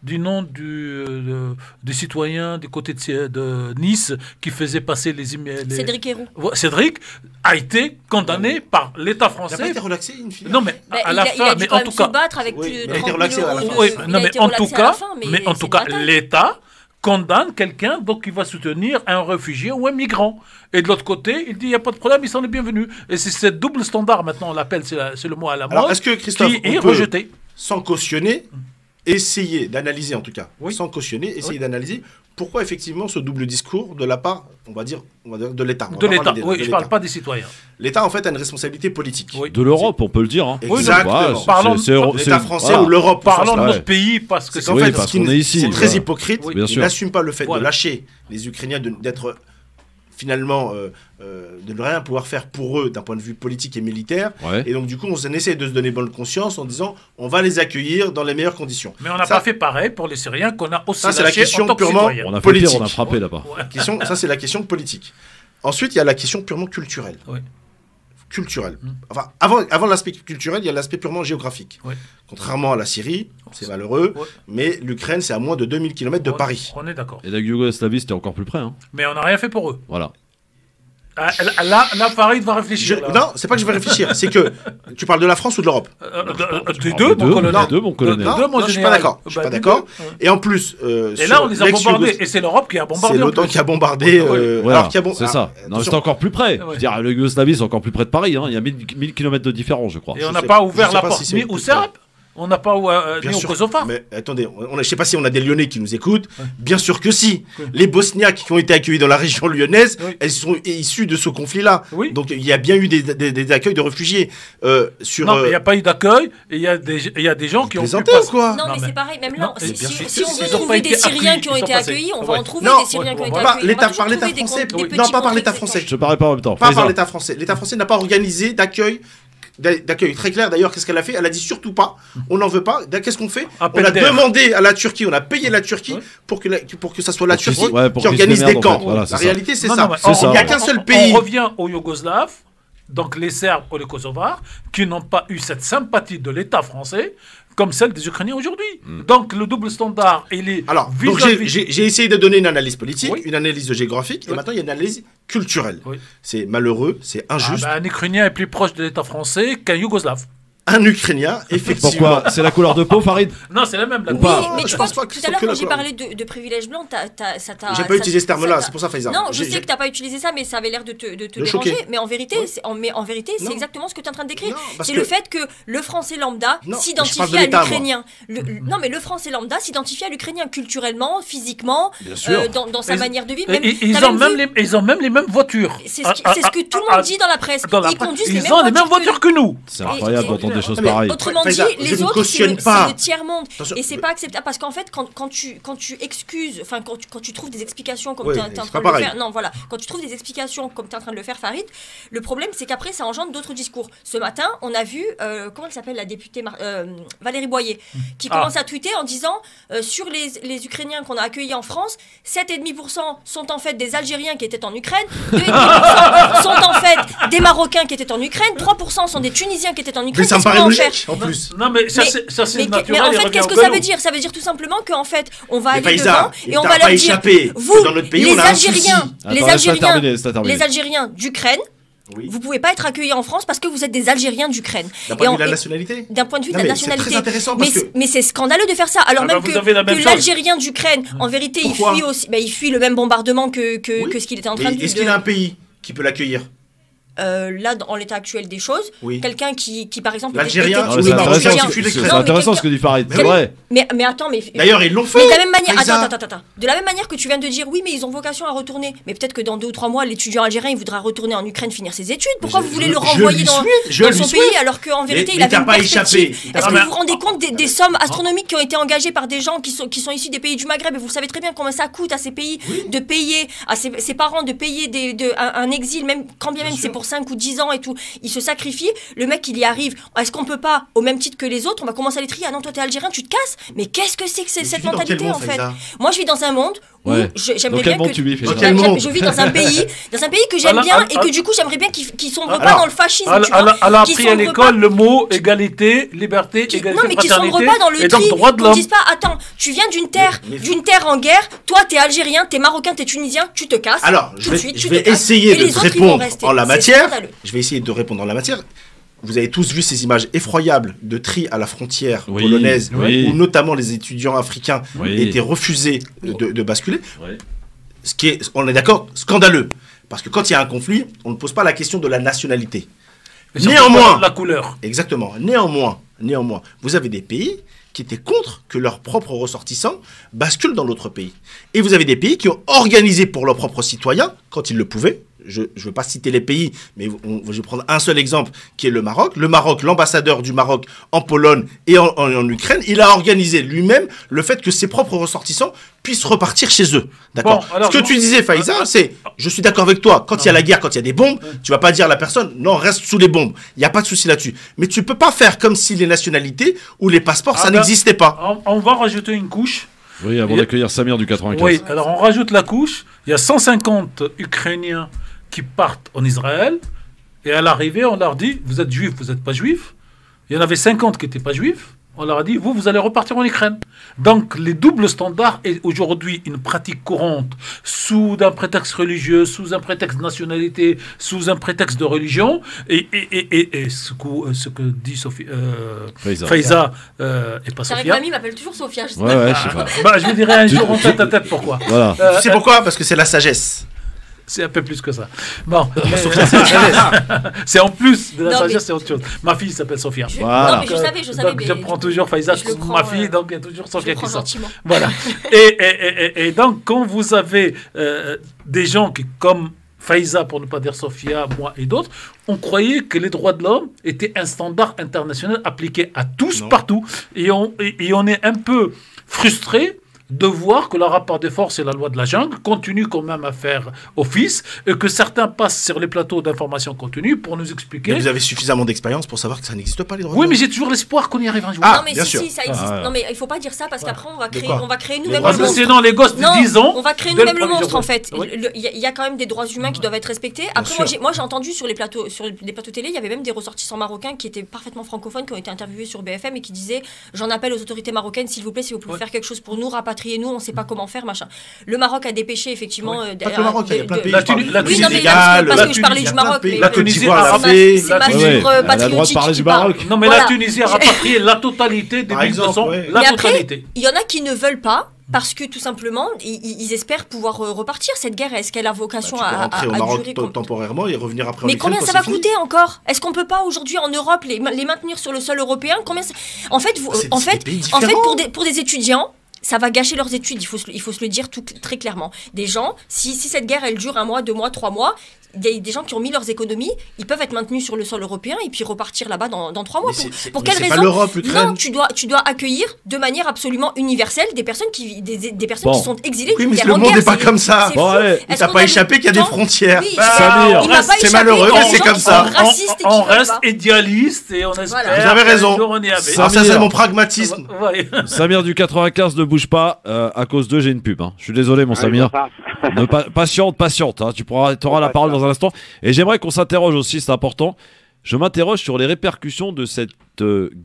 du nom du citoyen du côté de Nice qui faisait passer les... Cédric Héroux. Cédric a été condamné par l'État français. Il n'a pas été relaxé, une fille. Non, mais à la fin, mais en tout cas... se battre avec plus de 30 000 euros. Non, mais en tout cas, l'État condamne quelqu'un donc qui va soutenir un réfugié ou un migrant. Et de l'autre côté, il dit il n'y a pas de problème, ils sont les bienvenus. Et c'est ce double standard, maintenant on l'appelle, c'est le mot à la mode. Alors est-ce que Christophe, qui est rejeté, sans cautionner, essayer d'analyser en tout cas, sans cautionner, essayer d'analyser pourquoi effectivement ce double discours de la part, on va dire de l'État. De l'État, oui, je ne parle pas des citoyens. L'État en fait a une responsabilité politique. Oui. De l'Europe, on peut le dire. Hein. Exactement. Parlons de l'État français ou l'Europe. Parlons de notre pays parce que en fait, parce qu'on est ici. C'est très hypocrite. Ils n'assument pas le fait de lâcher les Ukrainiens, d'être finalement de ne rien pouvoir faire pour eux d'un point de vue politique et militaire. Et donc du coup, on essaie de se donner bonne conscience en disant on va les accueillir dans les meilleures conditions. Mais on n'a pas fait pareil pour les Syriens qu'on a aussi lâché c'est la question en tant que purement citoyen. On a politique. On a frappé là-bas. Ça, c'est la question politique. Ensuite, il y a la question purement culturelle. Culturelle. Enfin, avant l'aspect culturel, il y a l'aspect purement géographique. Contrairement à la Syrie, c'est malheureux, mais l'Ukraine, c'est à moins de 2000 km de Paris. On est d'accord. Et la Yougoslavie, c'était encore plus près. Hein. Mais on n'a rien fait pour eux. Voilà. Là, Farid va réfléchir. Non, c'est pas que je vais réfléchir. C'est que tu parles de la France ou de l'Europe Des deux, mon colonel. Non, je suis pas d'accord. Je suis pas d'accord. Et en plus, et là, on les a bombardés. Et c'est l'Europe qui a bombardé. C'est l'OTAN qui a bombardé. Voilà, c'est ça. Non, c'est encore plus près. Je veux dire, la Yougoslavie, c'est encore plus près de Paris. Il y a 1000 km de différence, je crois. Et on n'a pas ouvert la porte ni aux Serbes. On n'a pas ni au Kosovo. Mais attendez, je ne sais pas si on a des Lyonnais qui nous écoutent. Bien sûr que si. Les Bosniaques qui ont été accueillis dans la région lyonnaise, elles sont issues de ce conflit-là. Donc il y a bien eu des accueils de réfugiés. Non, mais il n'y a pas eu d'accueil. Et il y a des gens qui ont pu passer. Non, mais c'est pareil. Même là, si on veut trouver des Syriens qui ont été accueillis, on va en trouver des Syriens qui ont été accueillis. Par l'État français. Non, pas par l'État français. Je ne parlais pas en même temps. Pas par l'État français. L'État français n'a pas organisé d'accueil très clair. D'ailleurs, qu'est-ce qu'elle a fait? Elle a dit surtout pas, on n'en veut pas. Qu'est-ce qu'on fait? On a demandé à la Turquie, on a payé la Turquie pour que ça soit la Turquie qui organise des camps. Voilà, la réalité, c'est ça. Il n'y a qu'un seul pays. On revient aux Yougoslaves, donc les Serbes ou les Kosovars, qui n'ont pas eu cette sympathie de l'État français comme celle des Ukrainiens aujourd'hui. Donc le double standard, il est... Alors, j'ai essayé de donner une analyse politique, une analyse géographique, et maintenant il y a une analyse culturelle. C'est malheureux, c'est injuste. Un Ukrainien est plus proche de l'État français qu'un Yougoslave. Un Ukrainien, effectivement. Pourquoi? C'est la couleur de peau, Farid? Non, c'est la même. Oui, mais tu vois, tout à l'heure, quand j'ai parlé de privilège blanc, ça t'a... J'ai pas utilisé ce terme-là, c'est pour ça, Faiza. Non, je sais que t'as pas utilisé ça, mais ça avait l'air de te déranger. Mais en vérité, c'est exactement ce que tu es en train de décrire. C'est le fait que le français lambda s'identifie à l'Ukrainien. Non, mais le français lambda s'identifie à l'Ukrainien culturellement, physiquement, dans sa manière de vivre. Ils ont même les mêmes voitures. C'est ce que tout le monde dit dans la presse. Ils ont les mêmes voitures que nous. C'est incroyable d'entendre des choses pareilles. Autrement dit, les autres, c'est le tiers-monde. Et c'est pas acceptable parce qu'en fait, quand tu excuses, enfin, quand tu trouves des explications comme tu es en train de le faire. Non, voilà. Quand tu trouves des explications comme tu es en train de le faire, Farid, le problème, c'est qu'après, ça engendre d'autres discours. Ce matin, on a vu, comment elle s'appelle, la députée Valérie Boyer, qui commence à tweeter en disant sur les Ukrainiens qu'on a accueillis en France, 7,5% sont en fait des Algériens qui étaient en Ukraine, 2,5% sont en fait des Marocains qui étaient en Ukraine, 3% sont des Tunisiens qui étaient en Ukraine. Mais ça me paraît logique, en plus. Non, mais ça, c'est naturel. Mais en fait, qu'est-ce que ça veut dire? Ça veut dire tout simplement qu'en fait, on va aller devant et on va leur dire, vous, les Algériens d'Ukraine, vous pouvez pas être accueillis en France parce que vous êtes des Algériens d'Ukraine. D'un point de vue de la nationalité. D'un point de vue de la nationalité. C'est très intéressant mais c'est scandaleux de faire ça. Alors même que l'Algérien d'Ukraine, en vérité, il fuit aussi. Il fuit le même bombardement que ce qu'il était en train de. Est-ce qu'il y a un pays qui peut l'accueillir? Là, en l'état actuel des choses, quelqu'un qui par exemple, l'Algérien, c'est intéressant ce que dit Farid, c'est vrai. Mais attends, d'ailleurs ils l'ont fait. Mais de la même manière, attends, de la même manière que tu viens de dire, oui, mais ils ont vocation à retourner. Mais peut-être que dans 2 ou 3 mois, l'étudiant algérien, il voudra retourner en Ukraine finir ses études. Pourquoi vous voulez le renvoyer dans son pays alors qu'en vérité, il avait une perspective? Est-ce que vous vous rendez compte des sommes astronomiques qui ont été engagées par des gens qui sont issus des pays du Maghreb? Et vous savez très bien combien ça coûte à ces pays de payer à ses parents de payer un exil, même quand bien même c'est pour 5 ou 10 ans et tout, il se sacrifie, le mec il y arrive. Est-ce qu'on peut pas, au même titre que les autres, on va commencer à les trier? Ah non, toi t'es algérien, tu te casses? Mais qu'est-ce que c'est que cette mentalité en fait? Moi je vis dans un monde où j'aimerais bien que je vis dans un pays que j'aime bien et que du coup j'aimerais bien qu'ils sombrent pas dans le fascisme. Elle a appris à l'école le mot égalité, liberté, égalité, non mais qui sombrent pas dans le tri, qu'on dise pas attends, tu viens d'une terre en guerre, toi t'es algérien, t'es marocain, t'es tunisien, tu te casses. Alors je vais essayer de répondre en la matière. Je vais essayer de répondre en la matière. Vous avez tous vu ces images effroyables de tri à la frontière polonaise, où notamment les étudiants africains étaient refusés de basculer. Ce qui est, on est d'accord, scandaleux. Parce que quand il y a un conflit, on ne pose pas la question de la nationalité. Néanmoins, la couleur. Exactement. Néanmoins, vous avez des pays qui étaient contre que leurs propres ressortissants basculent dans l'autre pays. Et vous avez des pays qui ont organisé pour leurs propres citoyens, quand ils le pouvaient. Je ne veux pas citer les pays, mais je vais prendre un seul exemple, qui est le Maroc. Le Maroc, l'ambassadeur du Maroc en Pologne et en Ukraine, il a organisé lui-même le fait que ses propres ressortissants puissent repartir chez eux. D'accord. Ce que tu disais, Faïza, c'est, je suis d'accord avec toi, quand il y a la guerre, quand il y a des bombes, tu vas pas dire à la personne, non, reste sous les bombes. Il n'y a pas de souci là-dessus. Mais tu peux pas faire comme si les nationalités ou les passeports, ça n'existait pas. On va rajouter une couche. Oui, avant d'accueillir Samir du 95. Oui, alors on rajoute la couche. Il y a 150 Ukrainiens qui partent en Israël, et à l'arrivée, on leur dit, vous êtes juifs, vous n'êtes pas juifs. Il y en avait 50 qui n'étaient pas juifs. On leur a dit, vous allez repartir en Ukraine. Donc, les doubles standards est aujourd'hui une pratique courante, sous un prétexte religieux, sous un prétexte de nationalité, sous un prétexte de religion. Et ce que dit Faïza et pas Sophia. Mamie m'appelle toujours Sophia, je sais pas. Je sais pas. Je lui dirai un jour en tête à tête pourquoi. Voilà. Tu sais pourquoi? Parce que c'est la sagesse. C'est un peu plus que ça. Bon, c'est en plus de la sagesse, c'est autre chose. Ma fille s'appelle Sophia. Non, mais je savais. Donc je prends toujours Faïza comme ma fille, donc il y a toujours Sophia qui sort. Gentiment. Voilà. Et donc, quand vous avez des gens qui, comme Faïza, pour ne pas dire Sophia, moi et d'autres, on croyait que les droits de l'homme étaient un standard international appliqué à tous, partout. Et on est un peu frustré de voir que le rapport des forces et la loi de la jungle continue quand même à faire office et que certains passent sur les plateaux d'information continue pour nous expliquer. Mais vous avez suffisamment d'expérience pour savoir que ça n'existe pas les droits de l'homme. Oui, mais j'ai toujours l'espoir qu'on y arrive un jour. Non, mais si, ça existe. Non, mais il faut pas dire ça parce qu'après on va créer nous-mêmes le monstre. Sinon, les gosses de 10 ans. On va créer nous-mêmes le monstre en fait. Il y a quand même des droits humains qui doivent être respectés. Après, moi j'ai entendu sur les plateaux télé, il y avait même des ressortissants marocains qui étaient parfaitement francophones, qui ont été interviewés sur BFM et qui disaient j'en appelle aux autorités marocaines, s'il vous plaît, si vous pouvez faire quelque chose pour nous, rapatriez-nous, on sait pas comment faire, machin. Le Maroc a dépêché effectivement. Pas que le Maroc, il y a plein de pays. La Tunisie, parce que je parlais du Maroc. La Tunisie a fait. C'est ma fibre patriotique qui parle. Non, mais la Tunisie a rapatrié la totalité des 1200. La totalité. Il y en a qui ne veulent pas. Parce que tout simplement, ils espèrent pouvoir repartir. Cette guerre, est-ce qu'elle a vocation à rentrer au Maroc temporairement et revenir après en Ukraine? Mais combien ça va coûter encore? Est-ce qu'on peut pas aujourd'hui en Europe les maintenir sur le sol européen? En fait, pour des étudiants, ça va gâcher leurs études, il faut se le dire très clairement. Des gens, si cette guerre elle dure 1 mois, 2 mois, 3 mois, il y a des gens qui ont mis leurs économies, ils peuvent être maintenus sur le sol européen et puis repartir là-bas dans 3 mois. Pour quelle raison? Non, tu dois accueillir de manière absolument universelle des personnes qui sont exilées. Oui, mais le monde n'est pas comme ça. Il t'a pas échappé qu'il y a des frontières. C'est malheureux, mais c'est comme ça. On reste idéaliste et on espère. Vous avez raison. Ça, c'est mon pragmatisme. Samir du 95, ne bouge pas. À cause d'eux, j'ai une pub. Je suis désolé, mon Samir. Patiente. Tu auras la parole dans un instant. Et j'aimerais qu'on s'interroge aussi, c'est important. Je m'interroge sur les répercussions de cette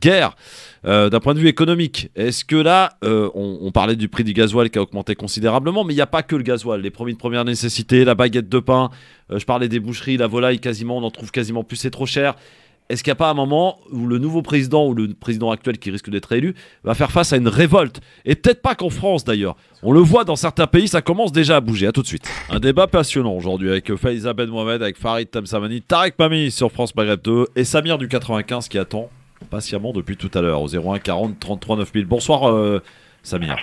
guerre d'un point de vue économique. Est-ce que là, on parlait du prix du gasoil qui a augmenté considérablement, mais il n'y a pas que le gasoil. Les produits de première nécessité, la baguette de pain, je parlais des boucheries, la volaille, quasiment, on en trouve quasiment plus, c'est trop cher. Est-ce qu'il n'y a pas un moment où le nouveau président ou le président actuel qui risque d'être élu va faire face à une révolte? Et peut-être pas qu'en France d'ailleurs. On le voit dans certains pays, ça commence déjà à bouger. À tout de suite. Un débat passionnant aujourd'hui avec Faiza Ben Mohamed, avec Farid Tamsamani, Tarek Mami sur France Maghreb 2 et Samir du 95 qui attend patiemment depuis tout à l'heure au 01 40 33 9000. Bonsoir Samir.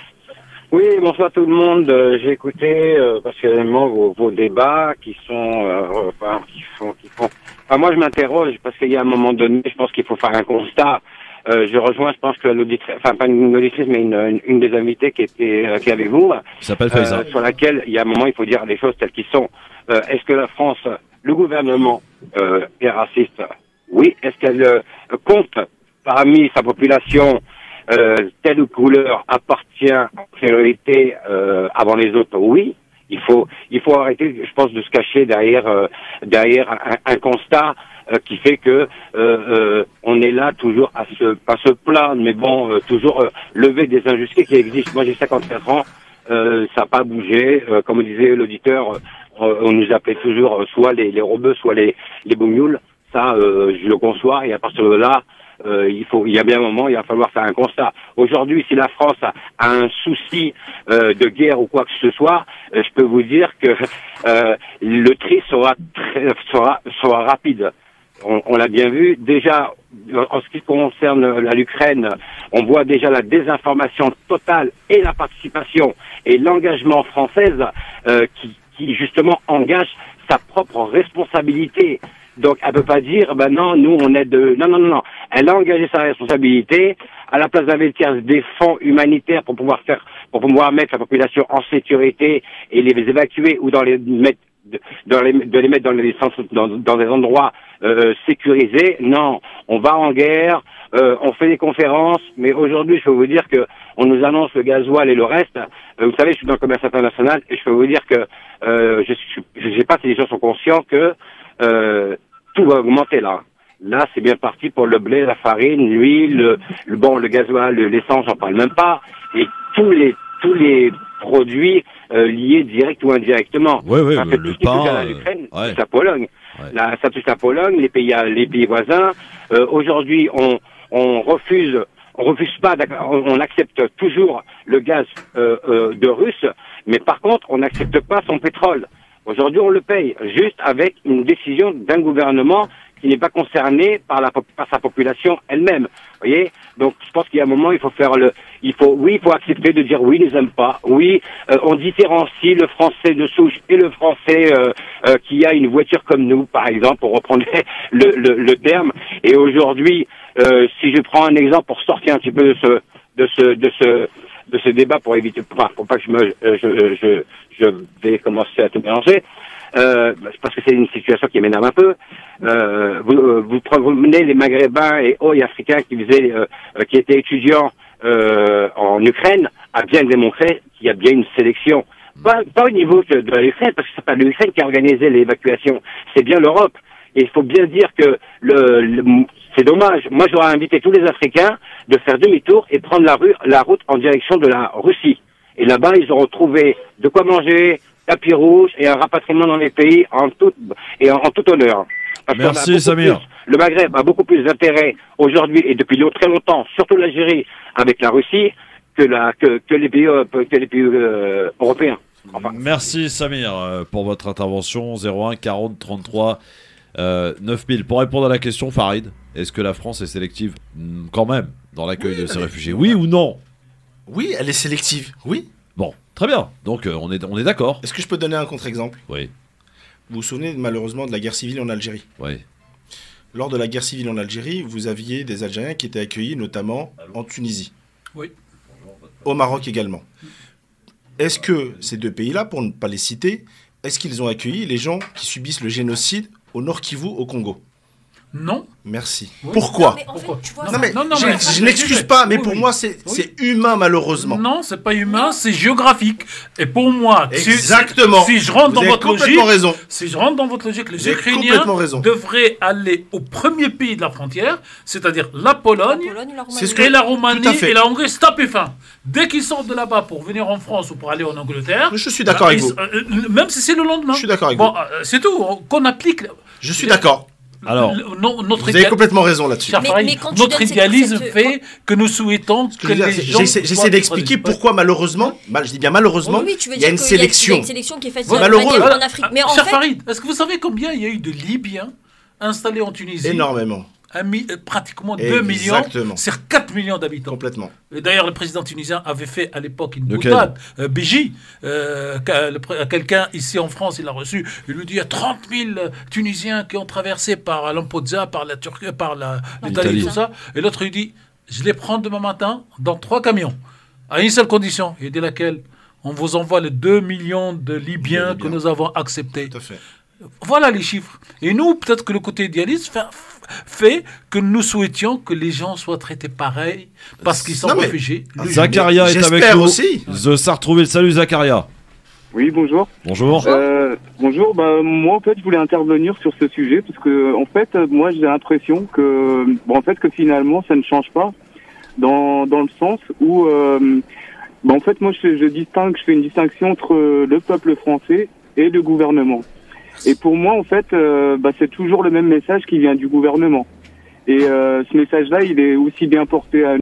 Oui, bonsoir tout le monde. J'ai écouté passionnément vos débats qui font. Enfin, moi, je m'interroge parce qu'il y a un moment donné, je pense qu'il faut faire un constat. Je rejoins, je pense que l'auditrice, enfin pas une auditrice, mais une des invitées qui est avec vous, qui s'appelle Faiza, sur laquelle il y a un moment, il faut dire les choses telles qu'elles sont. Est-ce que la France, le gouvernement est raciste? Oui. Est-ce qu'elle compte parmi sa population telle couleur appartient en priorité avant les autres? Oui. Il faut arrêter, je pense, de se cacher derrière un constat qui fait que on est là toujours pas se plaindre, mais bon, toujours lever des injustices qui existent. Moi, j'ai 54 ans, ça n'a pas bougé. Comme disait l'auditeur, on nous appelait toujours soit les robeux, soit les bougnoule. Ça, je le conçois. Et à partir de là, il y a bien un moment, il va falloir faire un constat. Aujourd'hui, si la France a un souci de guerre ou quoi que ce soit, je peux vous dire que le tri sera rapide. On l'a bien vu. Déjà, en ce qui concerne l'Ukraine, on voit déjà la désinformation totale et la participation et l'engagement française qui justement engage sa propre responsabilité. Donc, elle peut pas dire, ben non, nous, on est de... Non. Elle a engagé sa responsabilité à la place d'investir des fonds humanitaires pour pouvoir mettre la population en sécurité et les évacuer ou de les mettre dans les centres, dans des endroits sécurisés. Non, on va en guerre, on fait des conférences, mais aujourd'hui, je peux vous dire que on nous annonce le gasoil et le reste. Vous savez, je suis dans le commerce international et je peux vous dire que je sais pas si les gens sont conscients que tout va augmenter là. Là, c'est bien parti pour le blé, la farine, l'huile, le gasoil, l'essence, j'en parle même pas, et tous les produits liés direct ou indirectement. Oui, ça fait le tout ce qui touche à l'Ukraine, ça touche la Pologne. Là, ça touche la Pologne, les pays voisins. Aujourd'hui, on refuse pas, on accepte toujours le gaz de russe, mais par contre, on n'accepte pas son pétrole. Aujourd'hui, on le paye, juste avec une décision d'un gouvernement qui n'est pas concerné par sa population elle-même. Vous voyez? Donc, je pense qu'il y a un moment, il faut accepter de dire oui, nous aime pas. Oui, on différencie le français de souche et le français qui a une voiture comme nous, par exemple, pour reprendre le terme. Et aujourd'hui, si je prends un exemple pour sortir un petit peu de ce débat pour éviter, pour pas que je vais commencer à tout mélanger, parce que c'est une situation qui m'énerve un peu. Vous prenez les Maghrébins et Africains qui étaient étudiants en Ukraine, à bien démontrer qu'il y a bien une sélection. Pas au niveau de l'Ukraine, parce que c'est pas l'Ukraine qui a organisé l'évacuation, c'est bien l'Europe. Et il faut bien dire que c'est dommage. Moi, j'aurais invité tous les Africains de faire demi-tour et prendre la route en direction de la Russie. Et là-bas, ils auront trouvé de quoi manger, tapis rouge et un rapatriement dans les pays en tout honneur. Parce Merci Samir. Le Maghreb a beaucoup plus d'intérêt aujourd'hui et depuis très longtemps, surtout l'Algérie avec la Russie, que les pays européens. Enfin. Merci Samir pour votre intervention. 01 40 33 9000. Pour répondre à la question, Farid, est-ce que la France est sélective quand même dans l'accueil de ces réfugiés? Oui ou non? Oui, elle est sélective, oui. Bon, très bien. Donc on est d'accord. Est-ce que je peux donner un contre-exemple? Oui. Vous vous souvenez malheureusement de la guerre civile en Algérie? Oui. Lors de la guerre civile en Algérie, vous aviez des Algériens qui étaient accueillis notamment en Tunisie. Oui. Au Maroc également. Est-ce que ces deux pays-là, pour ne pas les citer, est-ce qu'ils ont accueilli les gens qui subissent le génocide au Nord Kivu, au Congo? Non. Merci. Oui. Pourquoi? Non, je n'excuse pas, mais pour moi, c'est humain, malheureusement. Non, c'est pas humain, c'est géographique. Et pour moi, exactement. Si je rentre Vous dans avez votre complètement logique, raison. Si je rentre dans votre logique, les Vous avez Ukrainiens complètement raison. devraient aller au premier pays de la frontière, c'est-à-dire la Pologne, et la Roumanie tout à fait. et la Hongrie, stop et fin. Dès qu'ils sortent de là-bas pour venir en France ou pour aller en Angleterre, je suis d'accord avec vous. Même si c'est le lendemain. Je suis d'accord avec vous. C'est tout. Qu'on applique. Je suis d'accord. Alors, vous avez complètement raison là-dessus. Notre idéalisme fait que nous souhaitons que les gens... J'essaie d'expliquer pourquoi malheureusement, je dis bien malheureusement, il y a une sélection. Il y a une sélection qui est faite malheureuse en Afrique. Mais en Cher fait... Farid, est-ce que vous savez combien il y a eu de Libyens installés en Tunisie? Énormément. Pratiquement 2 millions sur 4 millions d'habitants. Complètement. Et d'ailleurs, le président tunisien avait fait à l'époque une boutade. Béji, quelqu'un ici en France, il l'a reçu. Il lui dit il y a 30 000 Tunisiens qui ont traversé par Lampedusa, par la Turquie, par l'Italie, tout ça. Et l'autre, il dit je les prends demain matin dans 3 camions. À une seule condition. Il dit laquelle? On vous envoie les 2 millions de Libyens que nous avons acceptés. Tout à fait. Voilà les chiffres. Et nous, peut-être que le côté idéaliste fait que nous souhaitions que les gens soient traités pareil parce qu'ils sont réfugiés. Zacharia est avec nous. Aussi. The Sartrouville. Salut Zacharia. Oui, bonjour. Bonjour. Bonjour. Moi, en fait, je voulais intervenir sur ce sujet parce que, en fait, moi, j'ai l'impression que, que finalement, ça ne change pas dans le sens où, en fait, moi, je fais une distinction entre le peuple français et le gouvernement. Et pour moi, en fait, c'est toujours le même message qui vient du gouvernement. Et ce message-là, il est aussi bien porté à